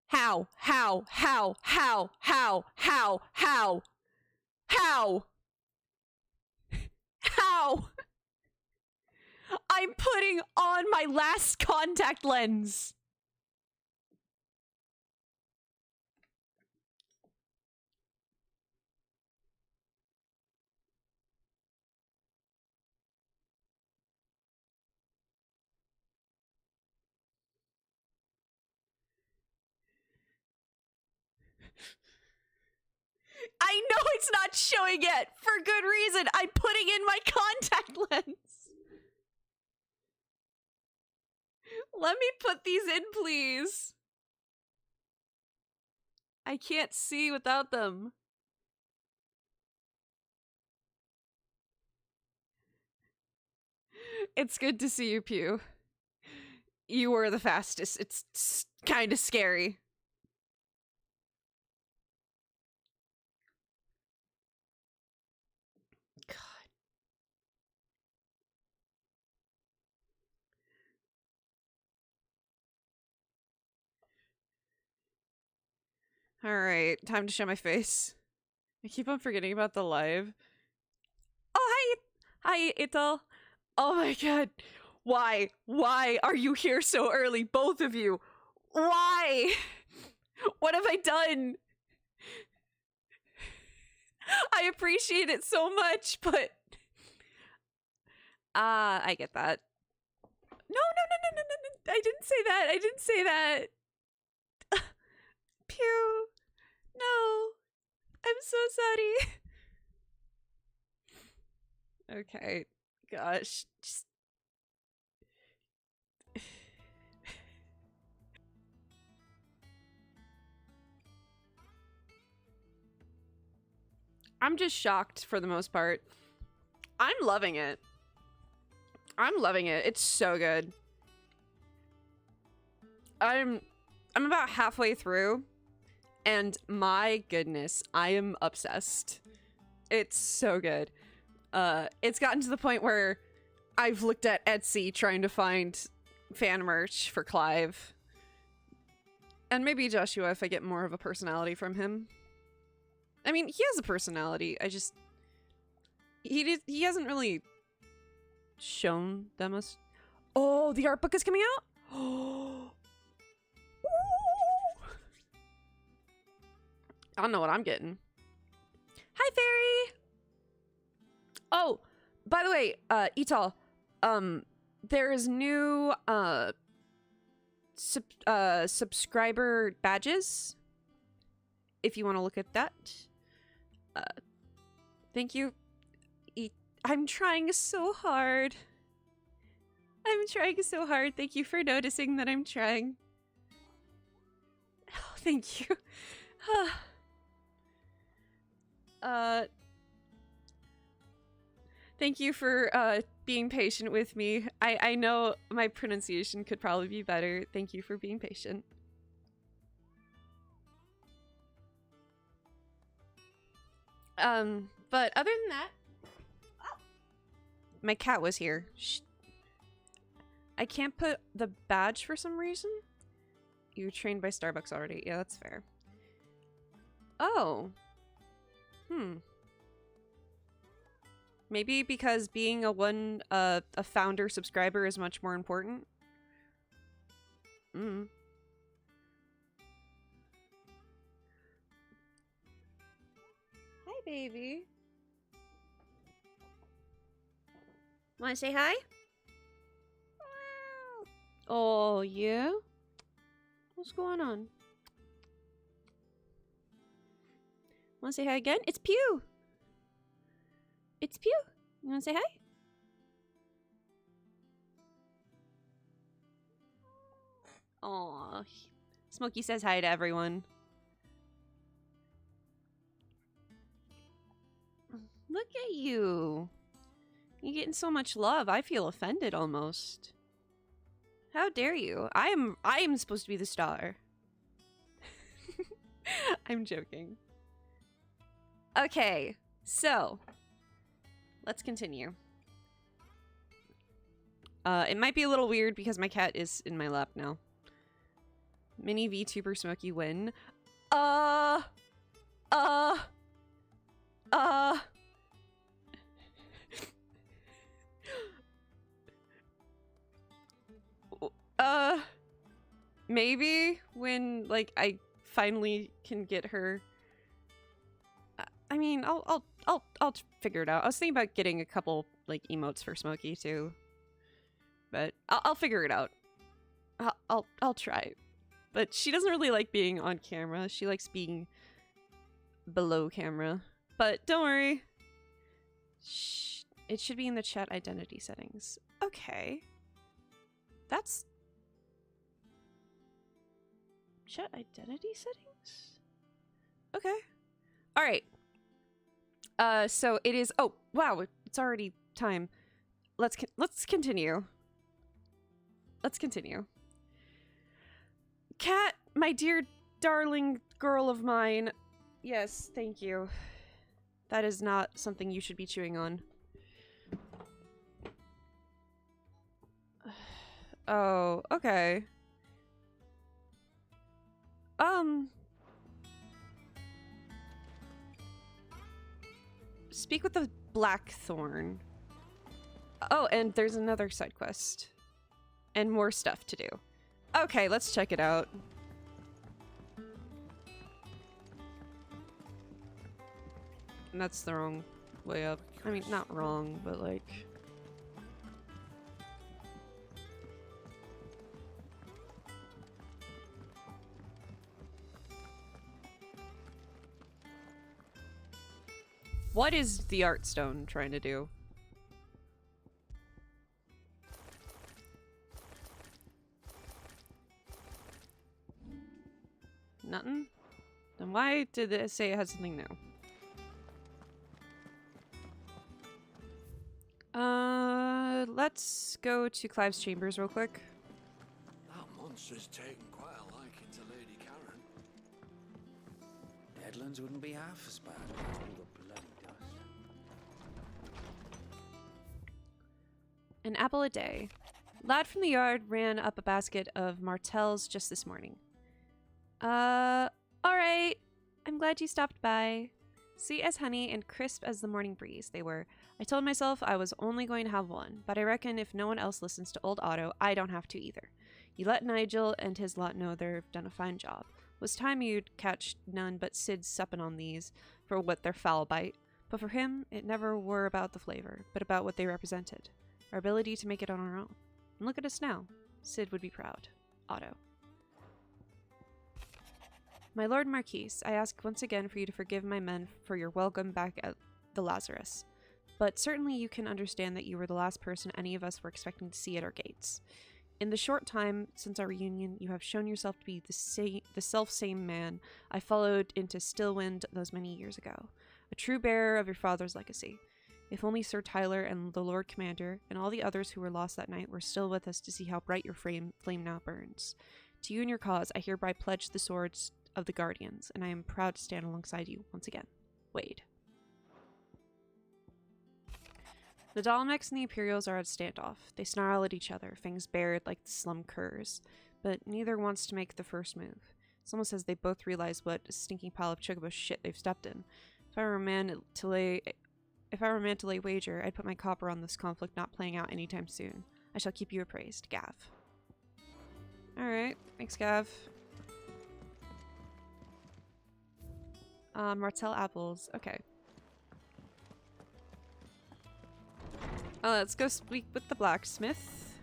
How? How? How? How? How? How? How? How? How? I'm putting on my last contact lens. I know it's not showing yet for good reason. I'm putting in my contact lens. Let me put these in, please. I can't see without them. It's good to see you, Pew. You were the fastest. It's kind of scary. God. All right, time to show my face. I keep on forgetting about the live. Oh, hi, Ital. Oh my god. Why? Why are you here so early, both of you? Why? What have I done? I appreciate it so much, but I get that. No. I didn't say that. I didn't say that. Pew. No. I'm so sorry. Okay. Gosh. Just... I'm just shocked for the most part. I'm loving it. I'm loving it. It's so good. I'm about halfway through, and my goodness, I am obsessed. It's so good. It's gotten to the point where I've looked at Etsy trying to find fan merch for Clive. And maybe Joshua if I get more of a personality from him. I mean, he has a personality. I just... He hasn't really shown them us. Oh, the art book is coming out? Oh. I don't know what I'm getting. Hi, Fairy! Oh, by the way, Ital, there's new, subscriber badges. If you want to look at that. Thank you. I'm trying so hard. I'm trying so hard. Thank you for noticing that I'm trying. Oh, thank you. Thank you for being patient with me. I know my pronunciation could probably be better. Thank you for being patient. But other than that, oh, my cat was here. Shh. I can't put the badge for some reason. You were trained by Starbucks already. Yeah, that's fair. Oh. Maybe because being a founder subscriber is much more important. Hi, baby. Want to say hi? Oh, yeah? What's going on? Want to say hi again? It's Pew! It's Pew! You want to say hi? Aw. Smokey says hi to everyone. Look at you. You're getting so much love. I feel offended almost. How dare you? I am supposed to be the star. I'm joking. Okay, so let's continue. It might be a little weird because my cat is in my lap now. Mini VTuber Smokey win. Uh. Uh. Maybe when like I finally can get her. I mean, I'll figure it out. I was thinking about getting a couple like emotes for Smokey too, but I'll figure it out. I'll try. But she doesn't really like being on camera. She likes being below camera. But don't worry. Shh. It should be in the chat identity settings. Okay. That's chat identity settings? Okay. All right. So it is. Oh, wow, it's already time. Let's continue. Let's continue. Cat, my dear darling girl of mine. Yes, thank you. That is not something you should be chewing on. Oh, okay. Speak with the Blackthorn. Oh, and there's another side quest. And more stuff to do. Okay, let's check it out. And that's the wrong way up. I mean, not wrong, but like... What is the art stone trying to do? Nothing? Then why did it say it had something new? Let's go to Clive's chambers real quick. That monster's taken quite a liking to Lady Karen. Deadlands wouldn't be half as bad without all the bloody dust. An apple a day. Lad from the yard ran up a basket of Martells just this morning. Alright. I'm glad you stopped by. Sweet as honey and crisp as the morning breeze, they were. I told myself I was only going to have one, but I reckon if no one else listens to old Otto, I don't have to either. You let Nigel and his lot know they've done a fine job. Was time you'd catch none but Sid supping on these for what their foul bite. But for him, it never were about the flavor, but about what they represented. Our ability to make it on our own. And look at us now. Sid would be proud. Otto. My Lord Marquis, I ask once again for you to forgive my men for your welcome back at the Lazarus. But certainly you can understand that you were the last person any of us were expecting to see at our gates. In the short time since our reunion, you have shown yourself to be the self-same man I followed into Stillwind those many years ago. A true bearer of your father's legacy. If only Sir Tyler and the Lord Commander and all the others who were lost that night were still with us to see how bright your flame now burns. To you and your cause, I hereby pledge the swords of the Guardians, and I am proud to stand alongside you once again. Wade. The Dalmex and the Imperials are at standoff. They snarl at each other, fangs bared like the slum curs, but neither wants to make the first move. It's almost as they both realize what a stinking pile of chocobo shit they've stepped in. If I were a man to lay wager, I'd put my copper on this conflict not playing out anytime soon. I shall keep you appraised, Gav. Alright, thanks, Gav. Martell apples. Okay. Let's go speak with the blacksmith.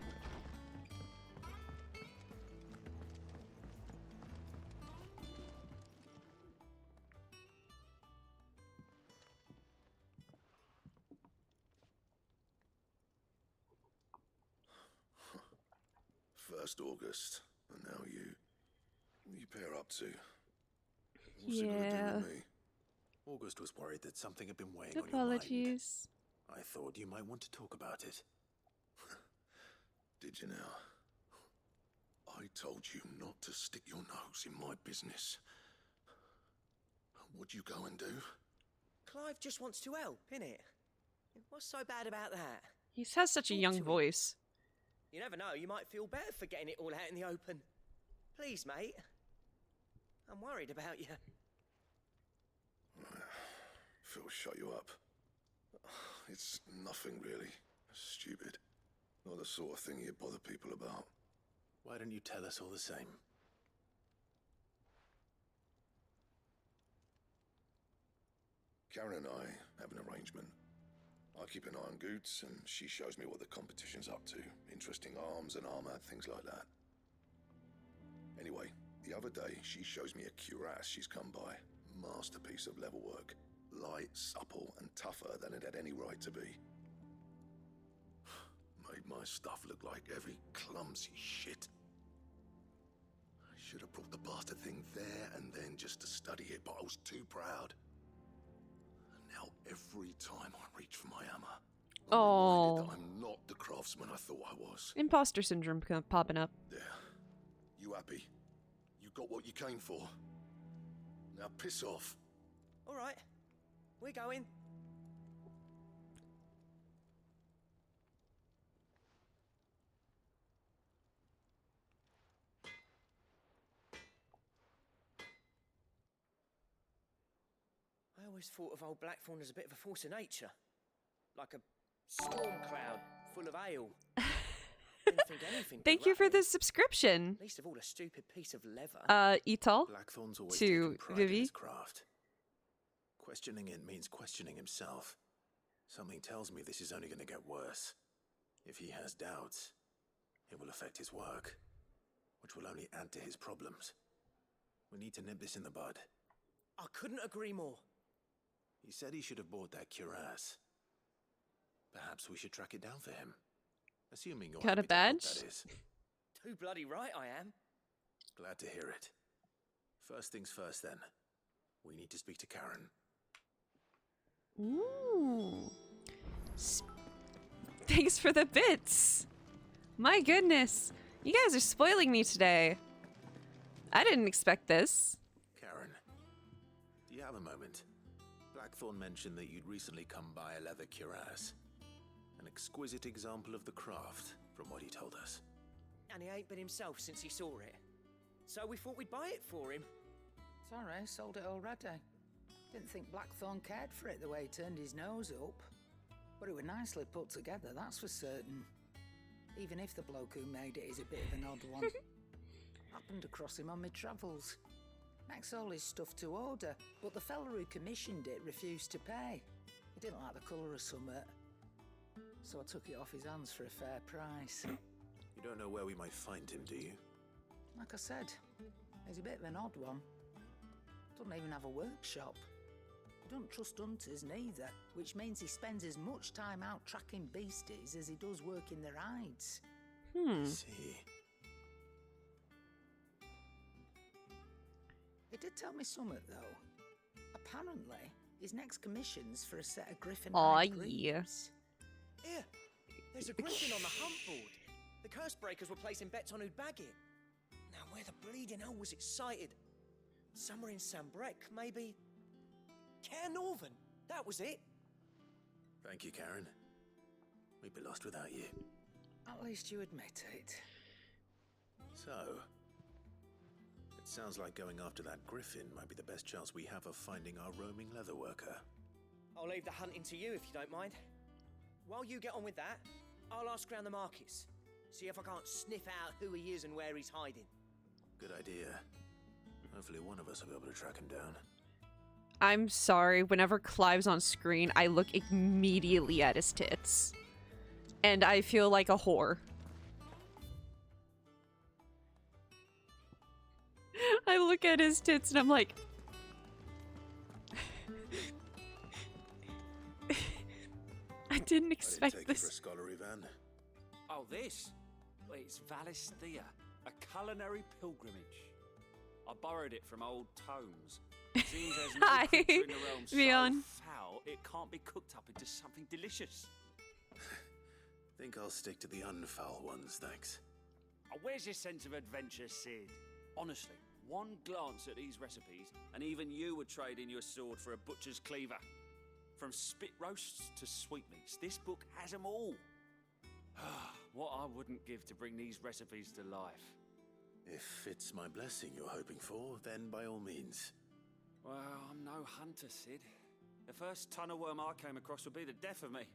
First August, and now you. What are you pair up to? What's it gonna do with me? August was worried that something had been weighing on your mind. Apologies. I thought you might want to talk about it. Did you now? I told you not to stick your nose in my business. What'd you go and do? Clive just wants to help, innit? What's so bad about that? He has such a young voice. You never know, you might feel better for getting it all out in the open. Please, mate. I'm worried about you. Phil shut you up. It's nothing really. Stupid. Not the sort of thing you bother people about. Why don't you tell us all the same? Karen and I have an arrangement. I keep an eye on Goots, and she shows me what the competition's up to. Interesting arms and armor, things like that. Anyway, the other day, she shows me a cuirass she's come by. Masterpiece of level work. Light, supple, and tougher than it had any right to be. Made my stuff look like every clumsy shit. I should have brought the bastard thing there and then just to study it, but I was too proud. And now every time I reach for my hammer, I'm reminded that I'm not the craftsman I thought I was. Imposter syndrome popping up. There. You happy? You got what you came for. Now piss off. All right. We're going. I always thought of old Blackthorn as a bit of a force of nature. Like a storm cloud full of ale. Didn't think anything could Thank you for rattle the him. subscription, Least of all, a stupid piece of leather. Etal. Blackthorn's always To taken pride in Vivi. his craft. Questioning it means questioning himself. Something tells me this is only going to get worse. If he has doubts, it will affect his work, which will only add to his problems. We need to nip this in the bud. I couldn't agree more. He said he should have bought that cuirass. Perhaps we should track it down for him. Assuming you're Got a happy to help, badge? that is. Too bloody right I am. Glad to hear it. First things first, then. We need to speak to Karen. Ooh. Thanks for the bits. My goodness. You guys are spoiling me today. I didn't expect this. Karen, do you have a moment? Blackthorn mentioned that you'd recently come by a leather cuirass. An exquisite example of the craft, from what he told us. And he ain't been himself since he saw it. So we thought we'd buy it for him. Sorry, sold it already. Didn't think Blackthorn cared for it the way he turned his nose up. But it was nicely put together, that's for certain. Even if the bloke who made it is a bit of an odd one. Happened across him on my travels. Makes all his stuff to order, but the fella who commissioned it refused to pay. He didn't like the colour of summit. So I took it off his hands for a fair price. You don't know where we might find him, do you? Like I said, he's a bit of an odd one. Doesn't even have a workshop. Don't trust hunters neither, which means he spends as much time out tracking beasties as he does working their hides. See. He did tell me something, though. Apparently, his next commission's for a set of griffin Aw, hide yeah. greaves. Here, there's a griffin on the hunt board. The curse breakers were placing bets on who'd bag it. Now, where the bleeding hell was it sighted? Somewhere in Sambrec, maybe. Care Northern, that was it. Thank you, Karen. We'd be lost without you. At least you admit it. So, it sounds like going after that griffin might be the best chance we have of finding our roaming leatherworker. I'll leave the hunting to you if you don't mind. While you get on with that, I'll ask around the markets. See if I can't sniff out who he is and where he's hiding. Good idea. Hopefully one of us will be able to track him down. I'm sorry, whenever Clive's on screen, I look immediately at his tits. And I feel like a whore. I look at his tits and I'm like... I didn't expect take you for a this. scholarly van. Oh, this? Well, it's Valisthea, a culinary pilgrimage. I borrowed it from old tomes. Seems there's no Hi, creature in the realm so Leon. foul it can't be cooked up into something delicious. Think I'll stick to the unfoul ones, thanks. Oh, where's your sense of adventure, Sid? Honestly, one glance at these recipes, and even you would trade in your sword for a butcher's cleaver. From spit roasts to sweetmeats, this book has them all. What I wouldn't give to bring these recipes to life. If it's my blessing you're hoping for, then by all means. Well, I'm no hunter, Sid. The first ton of worm I came across would be the death of me.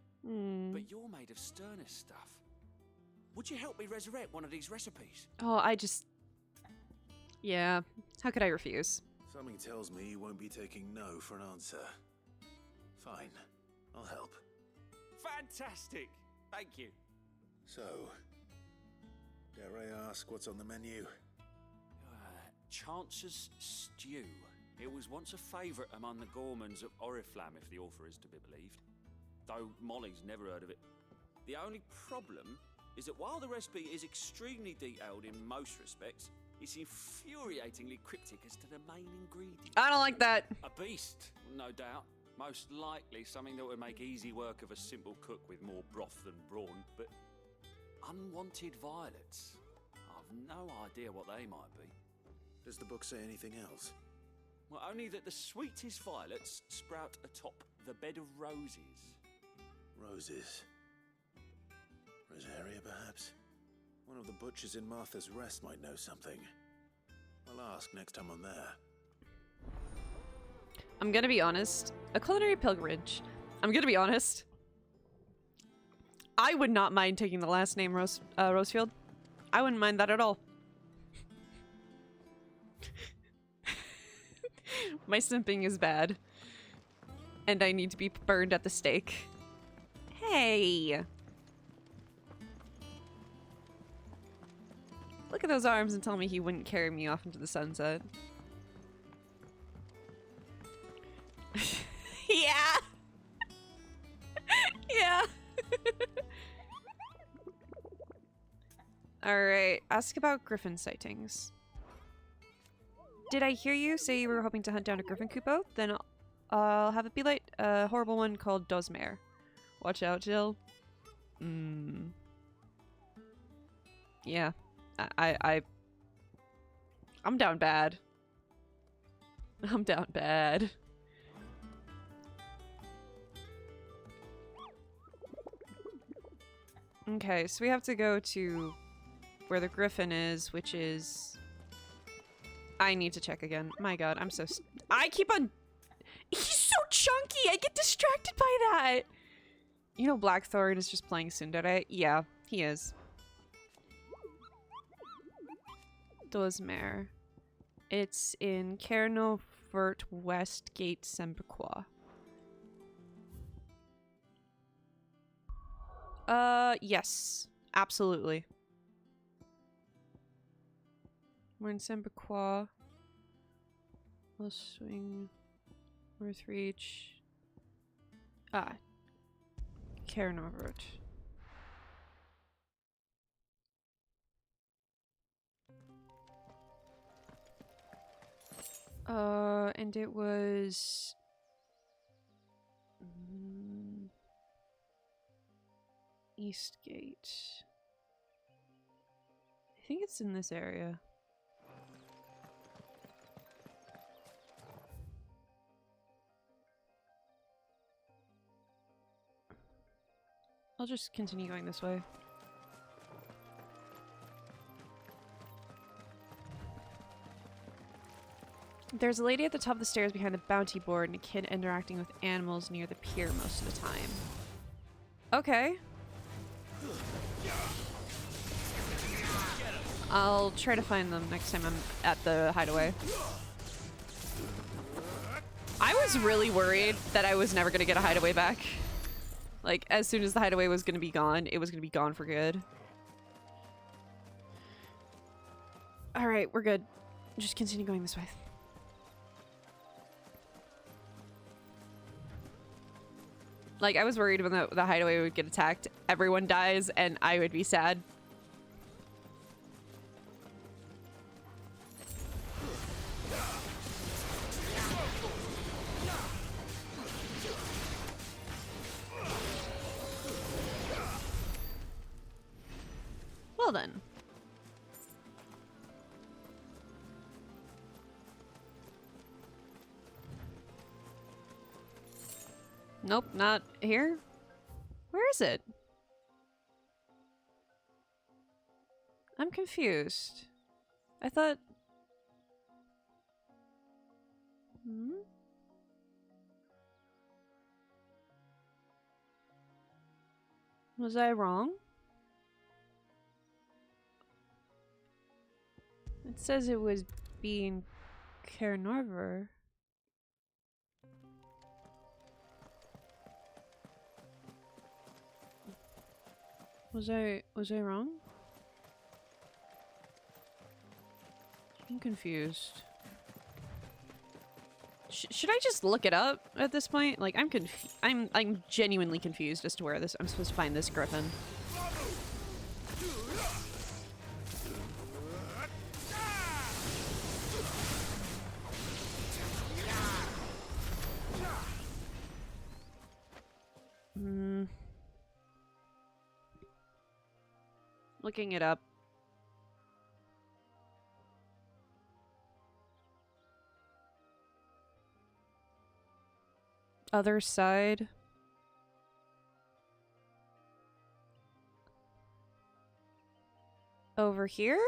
But you're made of sterner stuff. Would you help me resurrect one of these recipes? Oh, I just... Yeah. How could I refuse? Something tells me you won't be taking no for an answer. Fine, I'll help. Fantastic! Thank you. So, dare I ask what's on the menu? Chance's Stew. It was once a favourite among the gourmands of Oriflamme, if the author is to be believed. Though Molly's never heard of it. The only problem is that while the recipe is extremely detailed in most respects, it's infuriatingly cryptic as to the main ingredient. I don't like that. A beast, no doubt. Most likely something that would make easy work of a simple cook with more broth than brawn, but unwanted violets. I've no idea what they might be. Does the book say anything else? Well, only that the sweetest violets sprout atop the bed of roses. Roses. Rosaria, perhaps? One of the butchers in Martha's Rest might know something. I'll ask next time I'm there. I'm gonna be honest. A culinary pilgrimage. I'm gonna be honest. I would not mind taking the last name Rosefield. I wouldn't mind that at all. My simping is bad. And I need to be burned at the stake. Hey! Look at those arms and tell me he wouldn't carry me off into the sunset. Yeah! Yeah! Alright, ask about griffin sightings. Did I hear you say you were hoping to hunt down a griffin, Kupo? Then I'll have it be like a horrible one called Dozmare. Watch out, Jill. Yeah. I'm down bad. I'm down bad. Okay, so we have to go to where the griffin is, which is... I need to check again. My god, I'm so... I keep on... He's so chunky! I get distracted by that! You know Blackthorn is just playing Tsundere? Yeah, he is. Dozmare. It's in Caernarvon Westgate, Semperqua. Yes. Absolutely. We're in Semperqua. We'll swing Northreach. Ah. Caernarvon. And it was... Eastgate. I think it's in this area. I'll just continue going this way. There's a lady at the top of the stairs behind the bounty board and a kid interacting with animals near the pier most of the time. Okay. I'll try to find them next time I'm at the hideaway. I was really worried that I was never going to get a hideaway back. Like, as soon as the hideaway was going to be gone, it was going to be gone for good. Alright, we're good. Just continue going this way. Like, I was worried when the hideaway would get attacked, everyone dies, and I would be sad. Well then. Nope, not here. Where is it? I'm confused. I thought... Hmm? Was I wrong? It says it was being Caernarvon. Was I wrong? I'm confused. Should I just look it up at this point? Like, I'm genuinely confused as to where I'm supposed to find this griffin. Looking it up. Other side. Over here?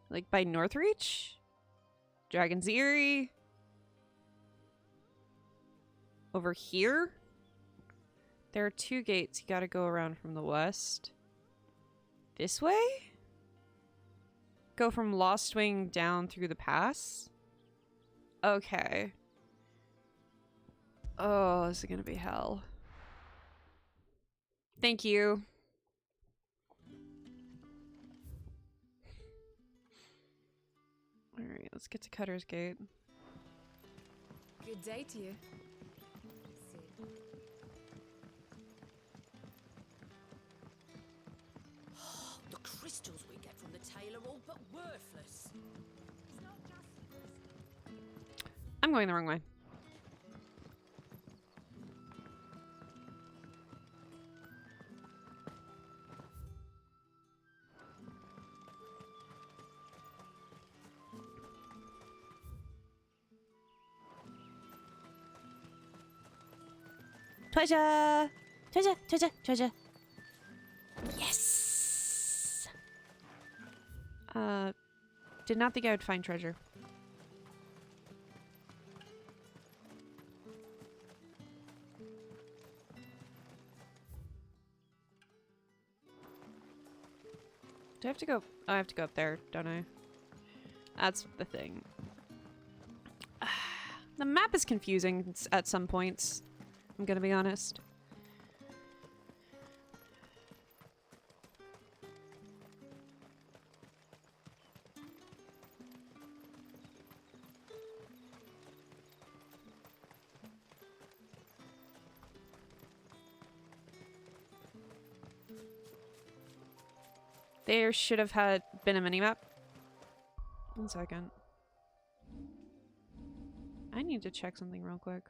Like by Northreach? Dragon's Eyrie? Over here? There are 2 gates. You gotta go around from the west. This way? Go from Lostwing down through the pass? Okay. Oh, this is gonna be hell. Thank you. Alright, let's get to Cutter's Gate. Good day to you. The crystals we get from the tail are all but worthless. I'm going the wrong way. Treasure! Treasure! Treasure! Treasure! Yes! Did not think I would find treasure. Do I have to go? Oh, I have to go up there, don't I? That's the thing. The map is confusing at some points. I'm gonna be honest. There should have been a minimap. 1 second. I need to check something real quick.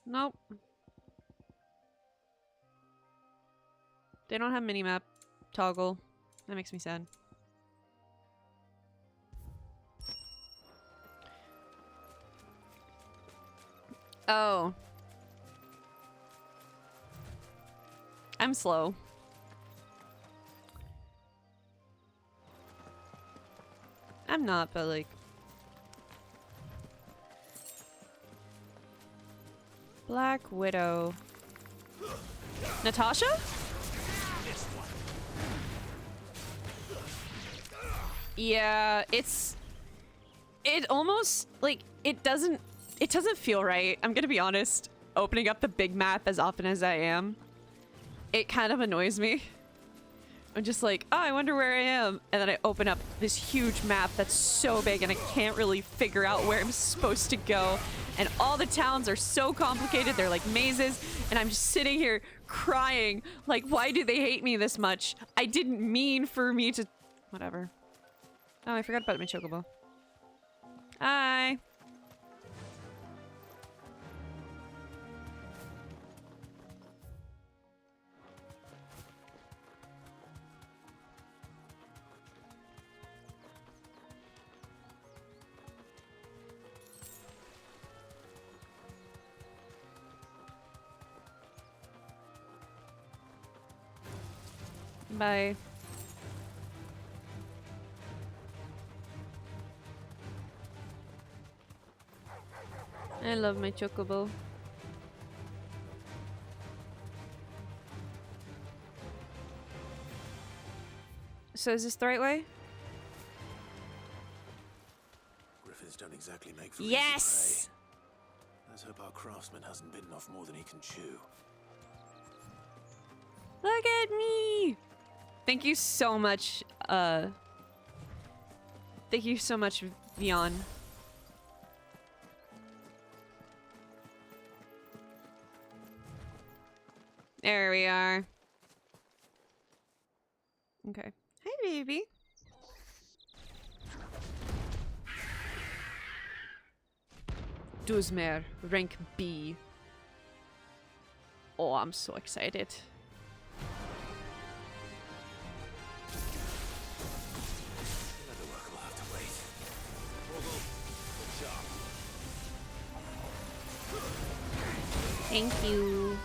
Nope. They don't have minimap toggle. That makes me sad. Oh. I'm slow. I'm not, but like... Black Widow. Natasha? Yeah, it almost like it doesn't feel right. I'm gonna be honest. Opening up the big map as often as I am, it kind of annoys me. I'm just like, oh, I wonder where I am. And then I open up this huge map that's so big and I can't really figure out where I'm supposed to go. And all the towns are so complicated. They're like mazes. And I'm just sitting here crying. Like, why do they hate me this much? I didn't mean for me to... Whatever. Oh, I forgot about my chocobo. Hi. Bye. I love my chocobo. So is this the right way? Griffins don't exactly make for easy Yes! prey. Let's hope our craftsman hasn't bitten off more than he can chew. Look at me! Thank you so much, thank you so much, Vion. There we are. Okay. Hey, baby. Duzmer, rank B. Oh, I'm so excited. Leatherwork will have to wait. Thank you.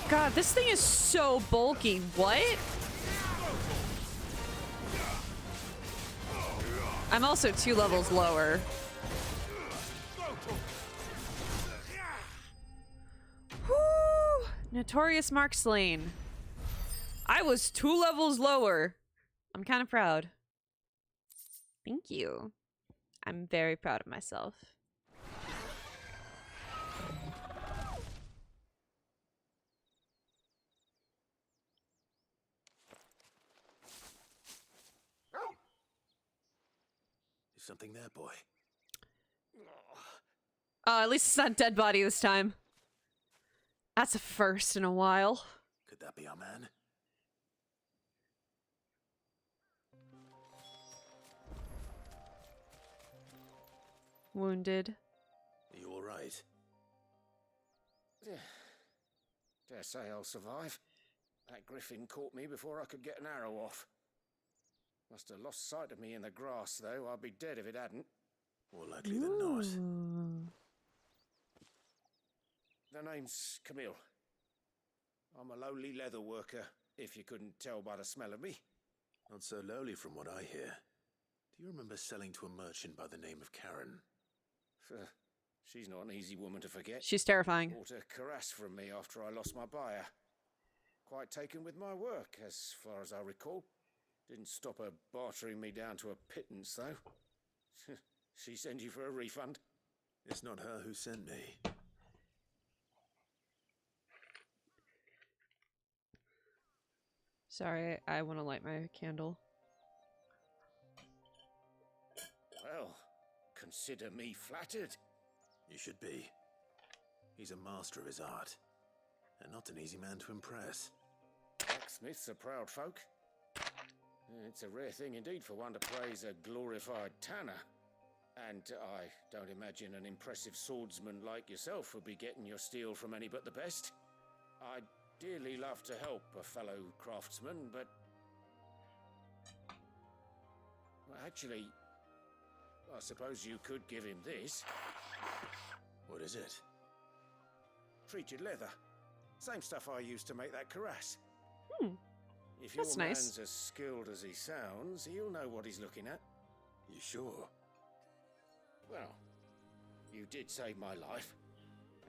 God, this thing is so bulky. What? I'm also 2 levels lower. Woo! Notorious Mark Slain. I was 2 levels lower. I'm kind of proud. Thank you. I'm very proud of myself. Is something there, boy? At least it's not dead body this time. That's a first in a while. Could that be our man? Wounded. Are you alright? Dare say I'll survive. That griffin caught me before I could get an arrow off. Must have lost sight of me in the grass, though. I'd be dead if it hadn't. More likely than not. The name's Camille. I'm a lowly leather worker, if you couldn't tell by the smell of me. Not so lowly from what I hear. Do you remember selling to a merchant by the name of Karen? She's not an easy woman to forget. She's terrifying. Bought a cuirass from me after I lost my buyer. Quite taken with my work, as far as I recall. Didn't stop her bartering me down to a pittance, though. She sent you for a refund? It's not her who sent me. Sorry, I want to light my candle. Well, consider me flattered. You should be. He's a master of his art, and not an easy man to impress. Blacksmiths are proud folk. It's a rare thing indeed for one to praise a glorified tanner. And I don't imagine an impressive swordsman like yourself would be getting your steel from any but the best. I'd dearly love to help a fellow craftsman, but... Well, actually, I suppose you could give him this. What is it? Treated leather. Same stuff I used to make that cuirass. If That's your nice. man's as skilled as he sounds, he'll know what he's looking at. You sure? Well, you did save my life.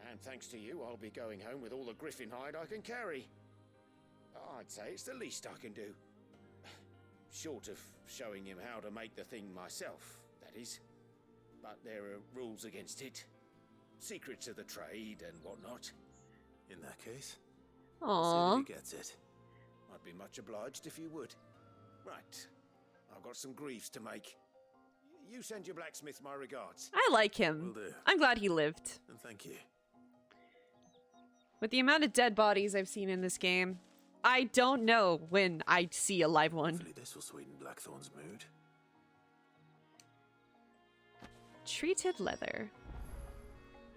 And thanks to you, I'll be going home with all the griffin hide I can carry. I'd say it's the least I can do. Short of showing him how to make the thing myself, that is. But there are rules against it. Secrets of the trade and whatnot. In that case, Aww. see that he gets it. I'd be much obliged if you would. Right. I've got some griefs to make. You send your blacksmith my regards. I like him. Will do. I'm glad he lived. And thank you. With the amount of dead bodies I've seen in this game, I don't know when I'd see a live one. Hopefully this will sweeten Blackthorn's mood. Treated leather.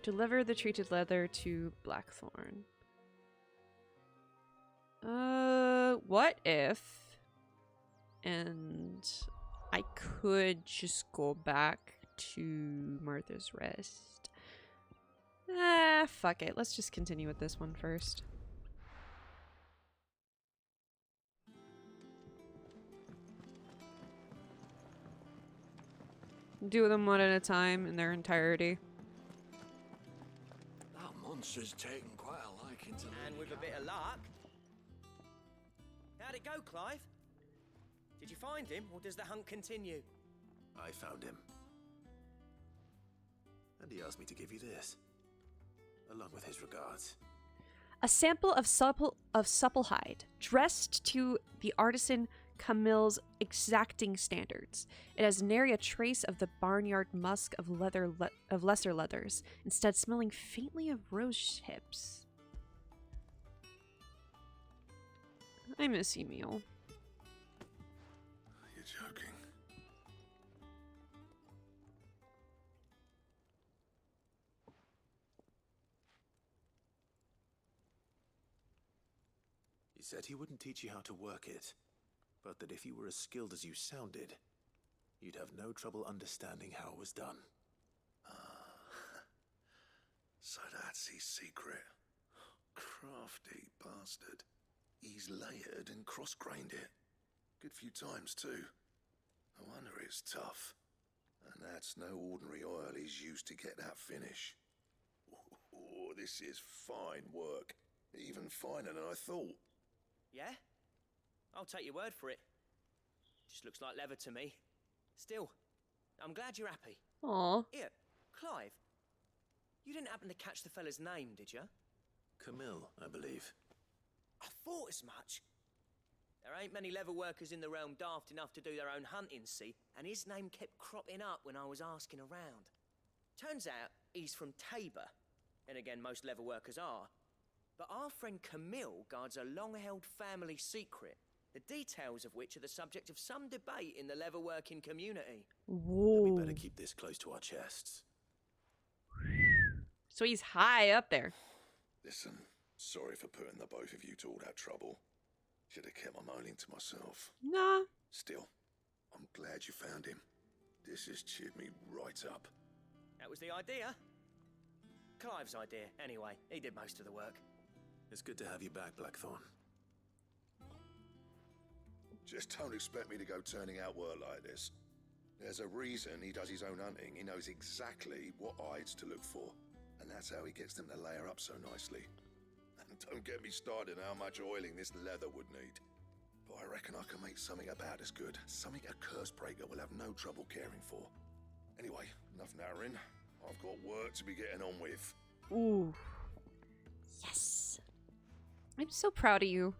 Deliver the treated leather to Blackthorn. What if... And I could just go back to Martha's Rest. Ah, fuck it. Let's just continue with this one first. Do them one at a time in their entirety. That monster's taken quite a liking to And with a bit of luck. How'd it go, Clive? Did you find him, or does the hunt continue? I found him. And he asked me to give you this, along with his regards. A sample of supple hide, dressed to the artisan Camille's exacting standards. It has nary a trace of the barnyard musk of lesser leathers, instead smelling faintly of rose hips. I miss Emil. You're joking. He said he wouldn't teach you how to work it, but that if you were as skilled as you sounded, you'd have no trouble understanding how it was done. So that's his secret. Crafty bastard. He's layered and cross-grained it. Good few times, too. No wonder it's tough. And that's no ordinary oil he's used to get that finish. Oh, this is fine work. Even finer than I thought. Yeah? I'll take your word for it. Just looks like leather to me. Still, I'm glad you're happy. Aw. Here, Clive. You didn't happen to catch the fella's name, did you? Camille, I believe. I thought as much. There ain't many leather workers in the realm daft enough to do their own hunting, see? And his name kept cropping up when I was asking around. Turns out he's from Tabor. And again, most leather workers are. But our friend Camille guards a long-held family secret, the details of which are the subject of some debate in the leather-working community. Whoa. Then we better keep this close to our chests. So he's high up there. Listen, sorry for putting the both of you to all that trouble. Should have kept my moaning to myself. Nah. Still, I'm glad you found him. This has cheered me right up. That was the idea. Clive's idea, anyway. He did most of the work. It's good to have you back, Blackthorn. Just don't expect me to go turning out work like this. There's a reason he does his own hunting. He knows exactly what hides to look for. And that's how he gets them to layer up so nicely. And don't get me started on how much oiling this leather would need. But I reckon I can make something about as good. Something a Cursebreaker will have no trouble caring for. Anyway, enough narrowing. I've got work to be getting on with. Ooh. Yes. I'm so proud of you.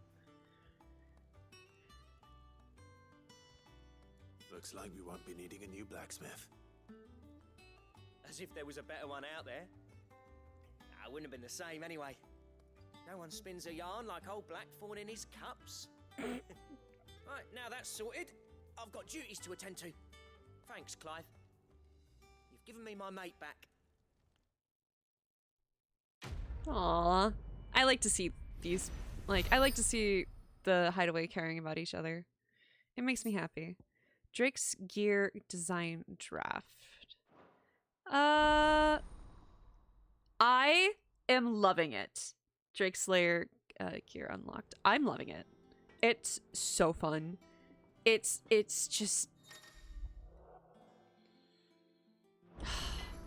Looks like we won't be needing a new blacksmith. As if there was a better one out there. Nah, it wouldn't have been the same anyway. No one spins a yarn like old Blackthorn in his cups. Right, now that's sorted, I've got duties to attend to. Thanks, Clive. You've given me my mate back. Aww. I like to see these, like, I like to see the Hideaway caring about each other. It makes me happy. Drake's gear design draft. I am loving it. Drake Slayer gear unlocked. I'm loving it. It's so fun. It's just...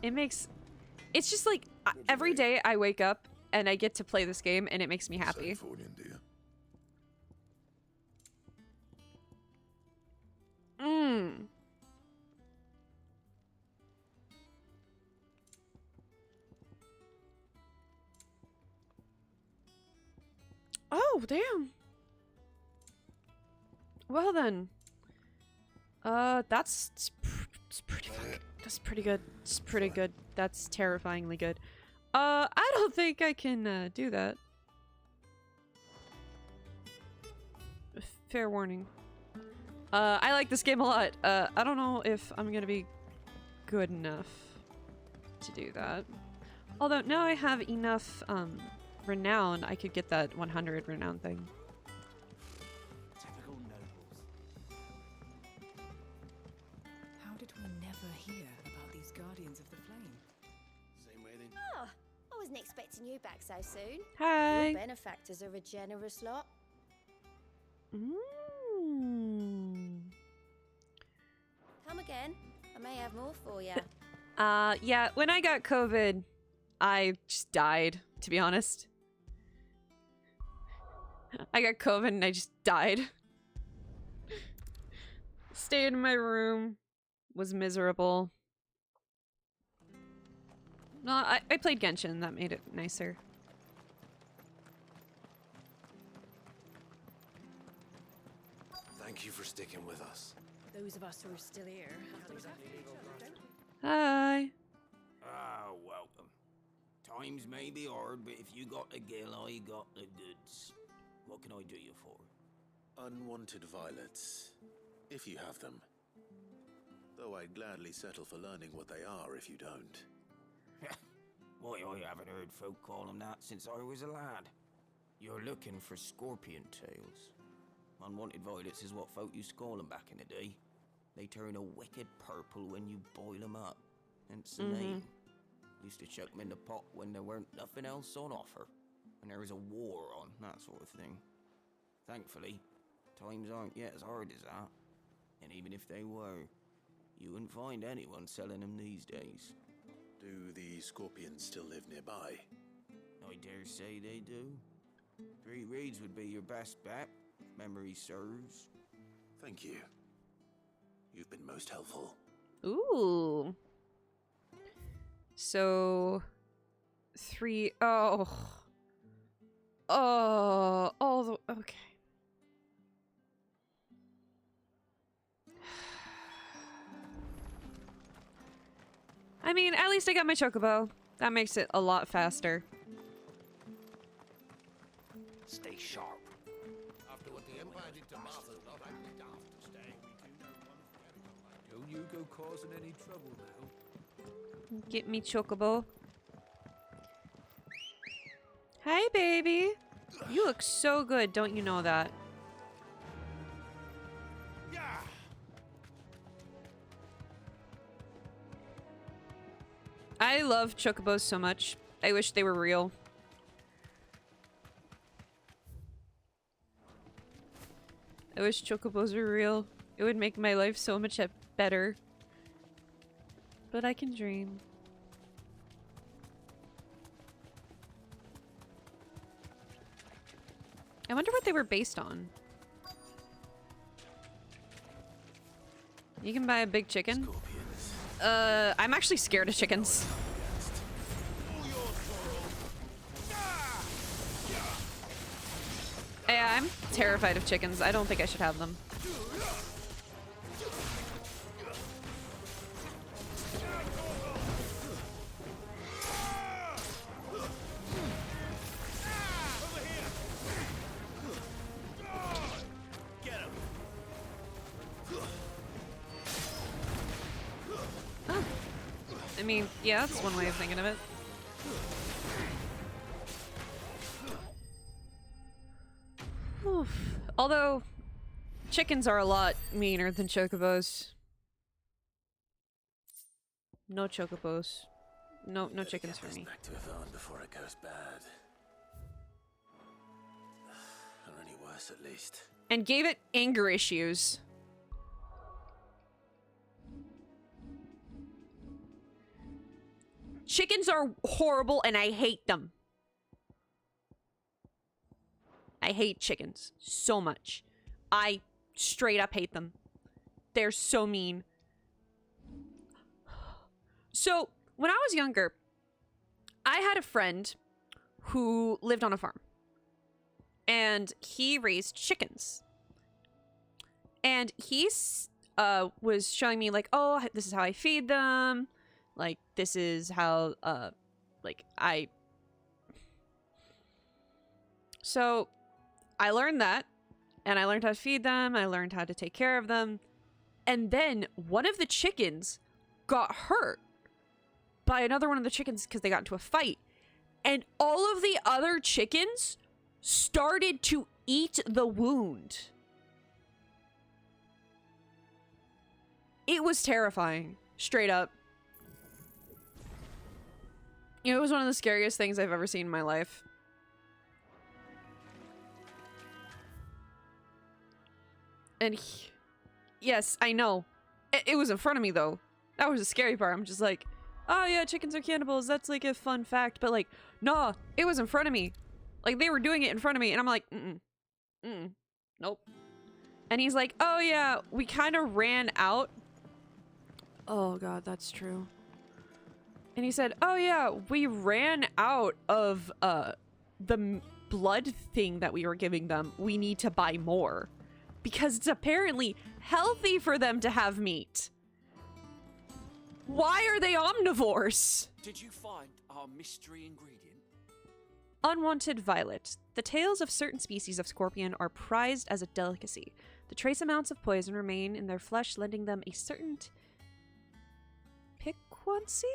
It's just like, every day I wake up and I get to play this game and it makes me happy. Safe for you, dear. Oh, damn. Well then. That's pretty fucking, that's pretty good. It's pretty good. That's terrifyingly good. I don't think I can do that. Fair warning. I like this game a lot. I don't know if I'm gonna be good enough to do that. Although now I have enough renown, I could get that 100 renown thing. Typical nobles. How did we never hear about these Guardians of the Flame? Same way then. Oh, I wasn't expecting you back so soon. Hi. Your benefactors are a generous lot. Come again. I may have more for you. Yeah, when I got COVID, I just died, to be honest. I got COVID and I just died. Stayed in my room. Was miserable. No, I played Genshin. That made it nicer. Thank you for sticking with us. Those of us who are still here have to Hi. Ah, welcome. Times may be hard, but if you got the gill, I got the goods. What can I do you for? Unwanted violets, if you have them. Though I'd gladly settle for learning what they are if you don't. Why, I haven't heard folk call them that since I was a lad. You're looking for scorpion tails. Unwanted violets is what folk used to call them back in the day. They turn a wicked purple when you boil them up. Hence the name. Used to chuck them in the pot when there weren't nothing else on offer. When there was a war on, that sort of thing. Thankfully, times aren't yet as hard as that. And even if they were, you wouldn't find anyone selling them these days. Do the scorpions still live nearby? I dare say they do. 3 Reeds would be your best bet, if memory serves. Thank you. You've been most helpful. Ooh. So 3. Oh. Okay. I mean, at least I got my chocobo. That makes it a lot faster. Stay sharp. After what the Empire did to Martha's not actually daft to stay. Don't you go causing any trouble now. Get me chocobo. Hi, baby. You look so good, don't you know that? I love chocobos so much. I wish they were real. I wish chocobos were real. It would make my life so much better. But I can dream. I wonder what they were based on. You can buy a big chicken? I'm actually scared of chickens. Yeah, I'm terrified of chickens. I don't think I should have them. mean, yeah, that's one way of thinking of it. Oof. Although, chickens are a lot meaner than chocobos. No chocobos. No chickens for me. Back to Yvonne before it goes bad. Or any worse, at least. And gave it anger issues. Chickens are horrible and I hate them. I hate chickens so much. I straight up hate them. They're so mean. So, when I was younger, I had a friend who lived on a farm. And he raised chickens. And he was showing me, like, oh, this is how I feed them. Like, this is how, So, I learned that. And I learned how to feed them. I learned how to take care of them. And then one of the chickens got hurt by another one of the chickens because they got into a fight. And all of the other chickens started to eat the wound. It was terrifying. Straight up. You know, it was one of the scariest things I've ever seen in my life. And yes, I know. It was in front of me, though. That was the scary part. I'm just like, oh yeah, chickens are cannibals. That's like a fun fact. But like, nah, it was in front of me. Like, they were doing it in front of me. And I'm like, nope. And he's like, oh yeah, we kind of ran out. Oh god, that's true. And he said, oh yeah, we ran out of the blood thing that we were giving them. We need to buy more. Because it's apparently healthy for them to have meat. Why are they omnivores? Did you find our mystery ingredient? Unwanted violet. The tails of certain species of scorpion are prized as a delicacy. The trace amounts of poison remain in their flesh, lending them a certain piquancy?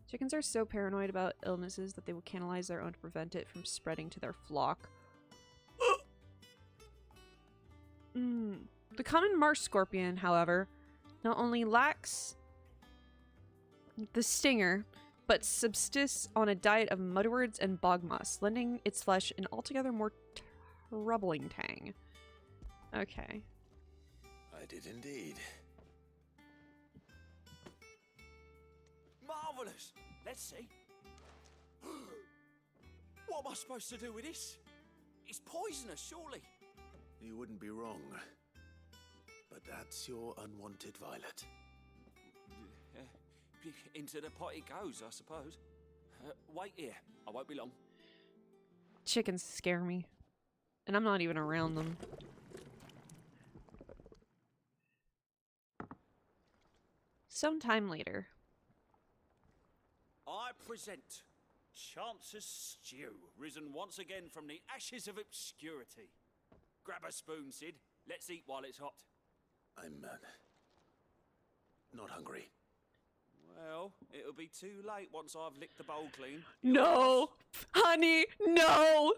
Chickens are so paranoid about illnesses that they will cannibalize their own to prevent it from spreading to their flock. The common marsh scorpion, however, not only lacks the stinger, but subsists on a diet of mudwarts and bog moss, lending its flesh an altogether more troubling tang. Okay. I did indeed. Marvelous! Let's see. What am I supposed to do with this? It's poisonous, surely. You wouldn't be wrong. But that's your unwanted violet. Into the pot it goes, I suppose. Wait here. I won't be long. Chickens scare me. And I'm not even around them. Sometime later. I present Chance's Stew, risen once again from the ashes of obscurity. Grab a spoon, Sid. Let's eat while it's hot. I'm not hungry. Well, it'll be too late once I've licked the bowl clean. No! Honey, no!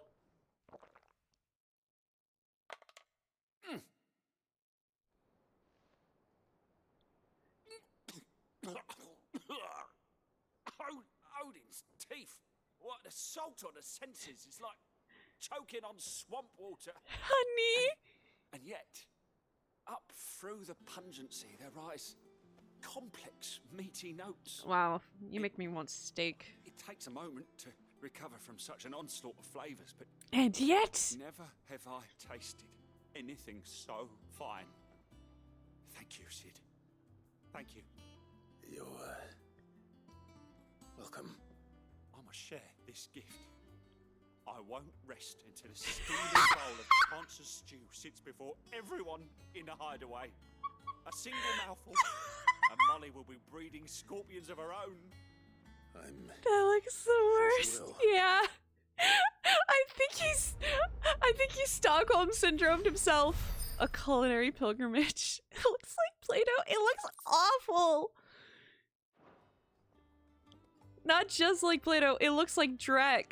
Odin's teeth. What, the salt on the senses is like choking on swamp water. Honey! And yet, up through the pungency, there rise complex, meaty notes. Wow, you make me want steak. It takes a moment to recover from such an onslaught of flavors, but... And yet... Never have I tasted anything so fine. Thank you, Sid. Thank you. You're, welcome. I must share this gift. I won't rest until a steaming bowl of Chance's Stew sits before everyone in the hideaway. A single mouthful, and Molly will be breeding scorpions of her own. That looks the worst. Yeah. I think he's Stockholm syndromed himself. A culinary pilgrimage. It looks like Play-Doh. It looks awful. Not just like Play-Doh, it looks like Drek.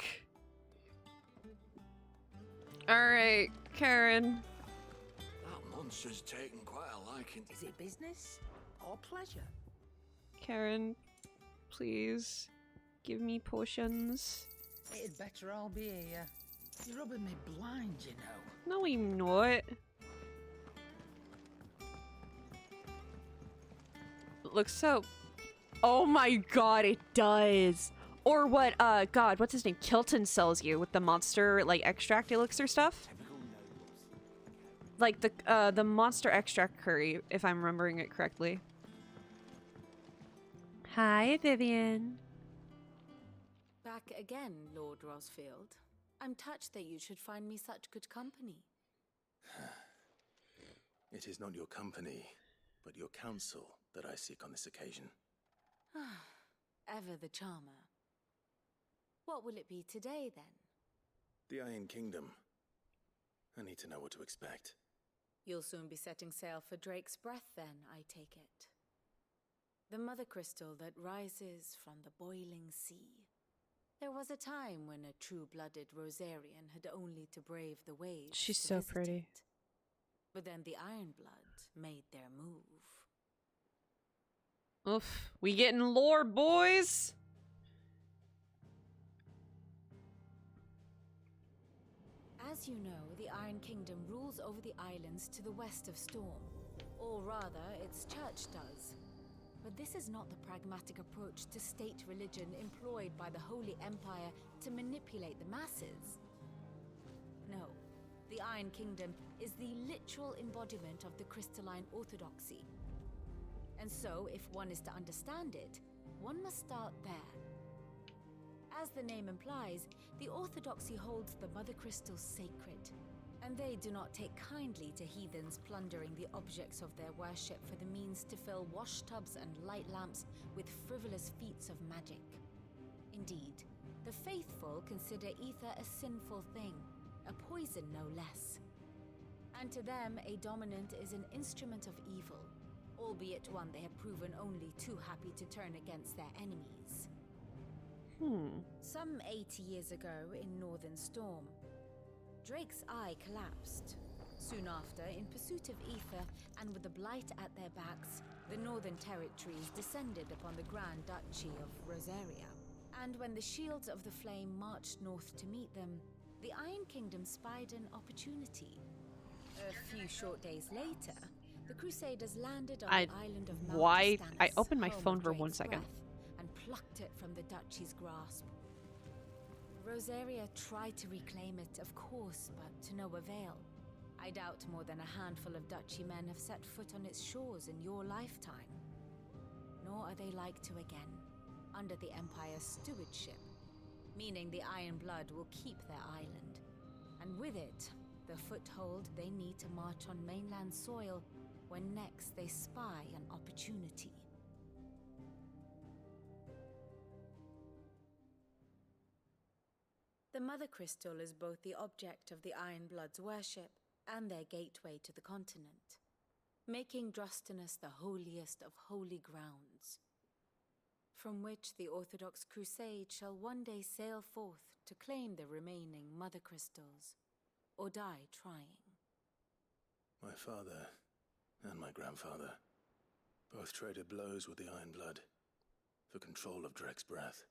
Alright, Karen. That monster's taken quite a liking. Is it business or pleasure? Karen, please give me potions. It'd better all be here. You're rubbing me blind, you know. No, I'm not. It looks so... Oh my god, it does. Or what, god, what's his name? Kilton sells you with the monster, like, extract elixir stuff? Like, the monster extract curry, if I'm remembering it correctly. Hi, Vivian. Back again, Lord Rosfield. I'm touched that you should find me such good company. It is not your company, but your counsel that I seek on this occasion. Ever the charmer. What will it be today, then? The Iron Kingdom. I need to know what to expect. You'll soon be setting sail for Drake's Breath, then, I take it. The mother crystal that rises from the boiling sea. There was a time when a true-blooded Rosarian had only to brave the waves. She's to so visit pretty. it. But then the Ironblood made their move. Oof, we getting lore, boys! As you know, the Iron Kingdom rules over the islands to the west of Storm. Or rather, its church does. But this is not the pragmatic approach to state religion employed by the Holy Empire to manipulate the masses. No, the Iron Kingdom is the literal embodiment of the crystalline orthodoxy. And so, if one is to understand it, one must start there. As the name implies, the orthodoxy holds the Mother Crystals sacred, and they do not take kindly to heathens plundering the objects of their worship for the means to fill washtubs and light lamps with frivolous feats of magic. Indeed, the faithful consider ether a sinful thing, a poison no less. And to them, a dominant is an instrument of evil, albeit one they have proven only too happy to turn against their enemies. Some 80 years ago in Northern Storm, Drake's Eye collapsed. Soon after, in pursuit of ether and with the Blight at their backs, the Northern Territories descended upon the Grand Duchy of Rosaria. And when the Shields of the Flame marched north to meet them, the Iron Kingdom spied an opportunity. A few short days later, the Crusaders landed on the island of Mount I Stannis, opened my home phone of for 1 Drake's second. Breath, and plucked it from the duchy's grasp. Rosaria tried to reclaim it, of course, but to no avail. I doubt more than a handful of duchy men have set foot on its shores in your lifetime. Nor are they like to again, under the Empire's stewardship, meaning the Iron Blood will keep their island, and with it, the foothold they need to march on mainland soil when next they spy an opportunity. The Mother Crystal is both the object of the Iron Blood's worship and their gateway to the continent, making Drustinus the holiest of holy grounds, from which the Orthodox Crusade shall one day sail forth to claim the remaining Mother Crystals, or die trying. My father and my grandfather both traded blows with the Iron Blood for control of Drake's Breath.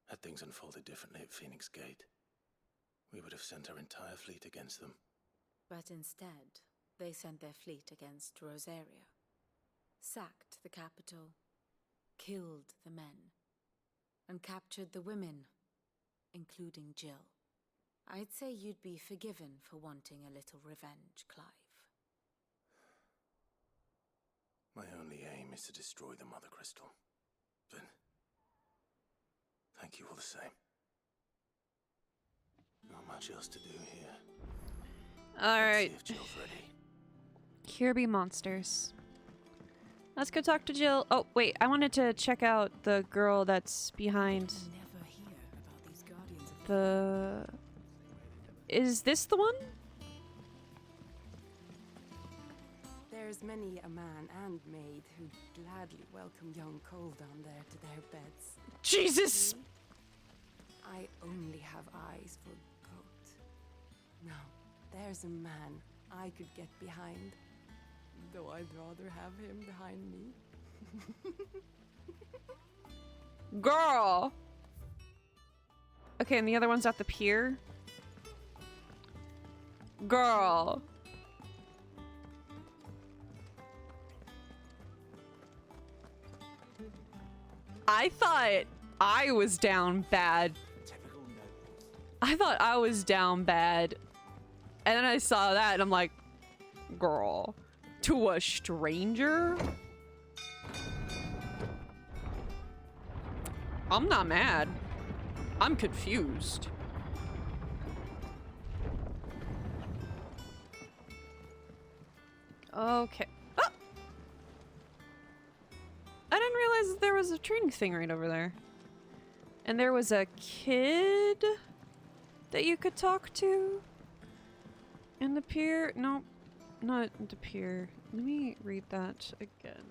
Had things unfolded differently at Phoenix Gate, we would have sent our entire fleet against them. But instead, they sent their fleet against Rosaria, sacked the capital, killed the men, and captured the women, including Jill. I'd say you'd be forgiven for wanting a little revenge, Clive. My only aim is to destroy the Mother Crystal. But thank you all the same. Not much else to do here. Alright. See if Jill's ready. Kirby monsters. Let's go talk to Jill. Oh, wait, I wanted to check out the girl that's behind the... Is this the one? There's many a man and maid who'd gladly welcome young Cole down there to their beds. Jesus! Me, I only have eyes for goat. Now, there's a man I could get behind, though I'd rather have him behind me. Girl! Okay, and the other one's at the pier? Girl! I thought I was down bad. I thought I was down bad. And then I saw that and I'm like, girl, to a stranger? I'm not mad. I'm confused. Okay. Oh! I didn't realize that there was a trading thing right over there. And there was a kid that you could talk to in the pier. Nope, not the pier. Let me read that again.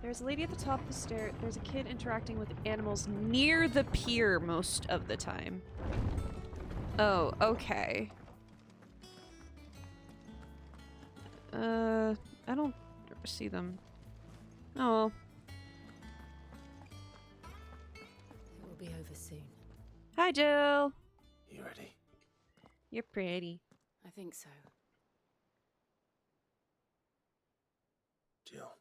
There's a lady at the top of the stair. There's a kid interacting with animals near the pier most of the time. Oh, okay. I don't see them. Oh well. It will be over soon. Hi, Jill. You ready? You're pretty. I think so. Jill.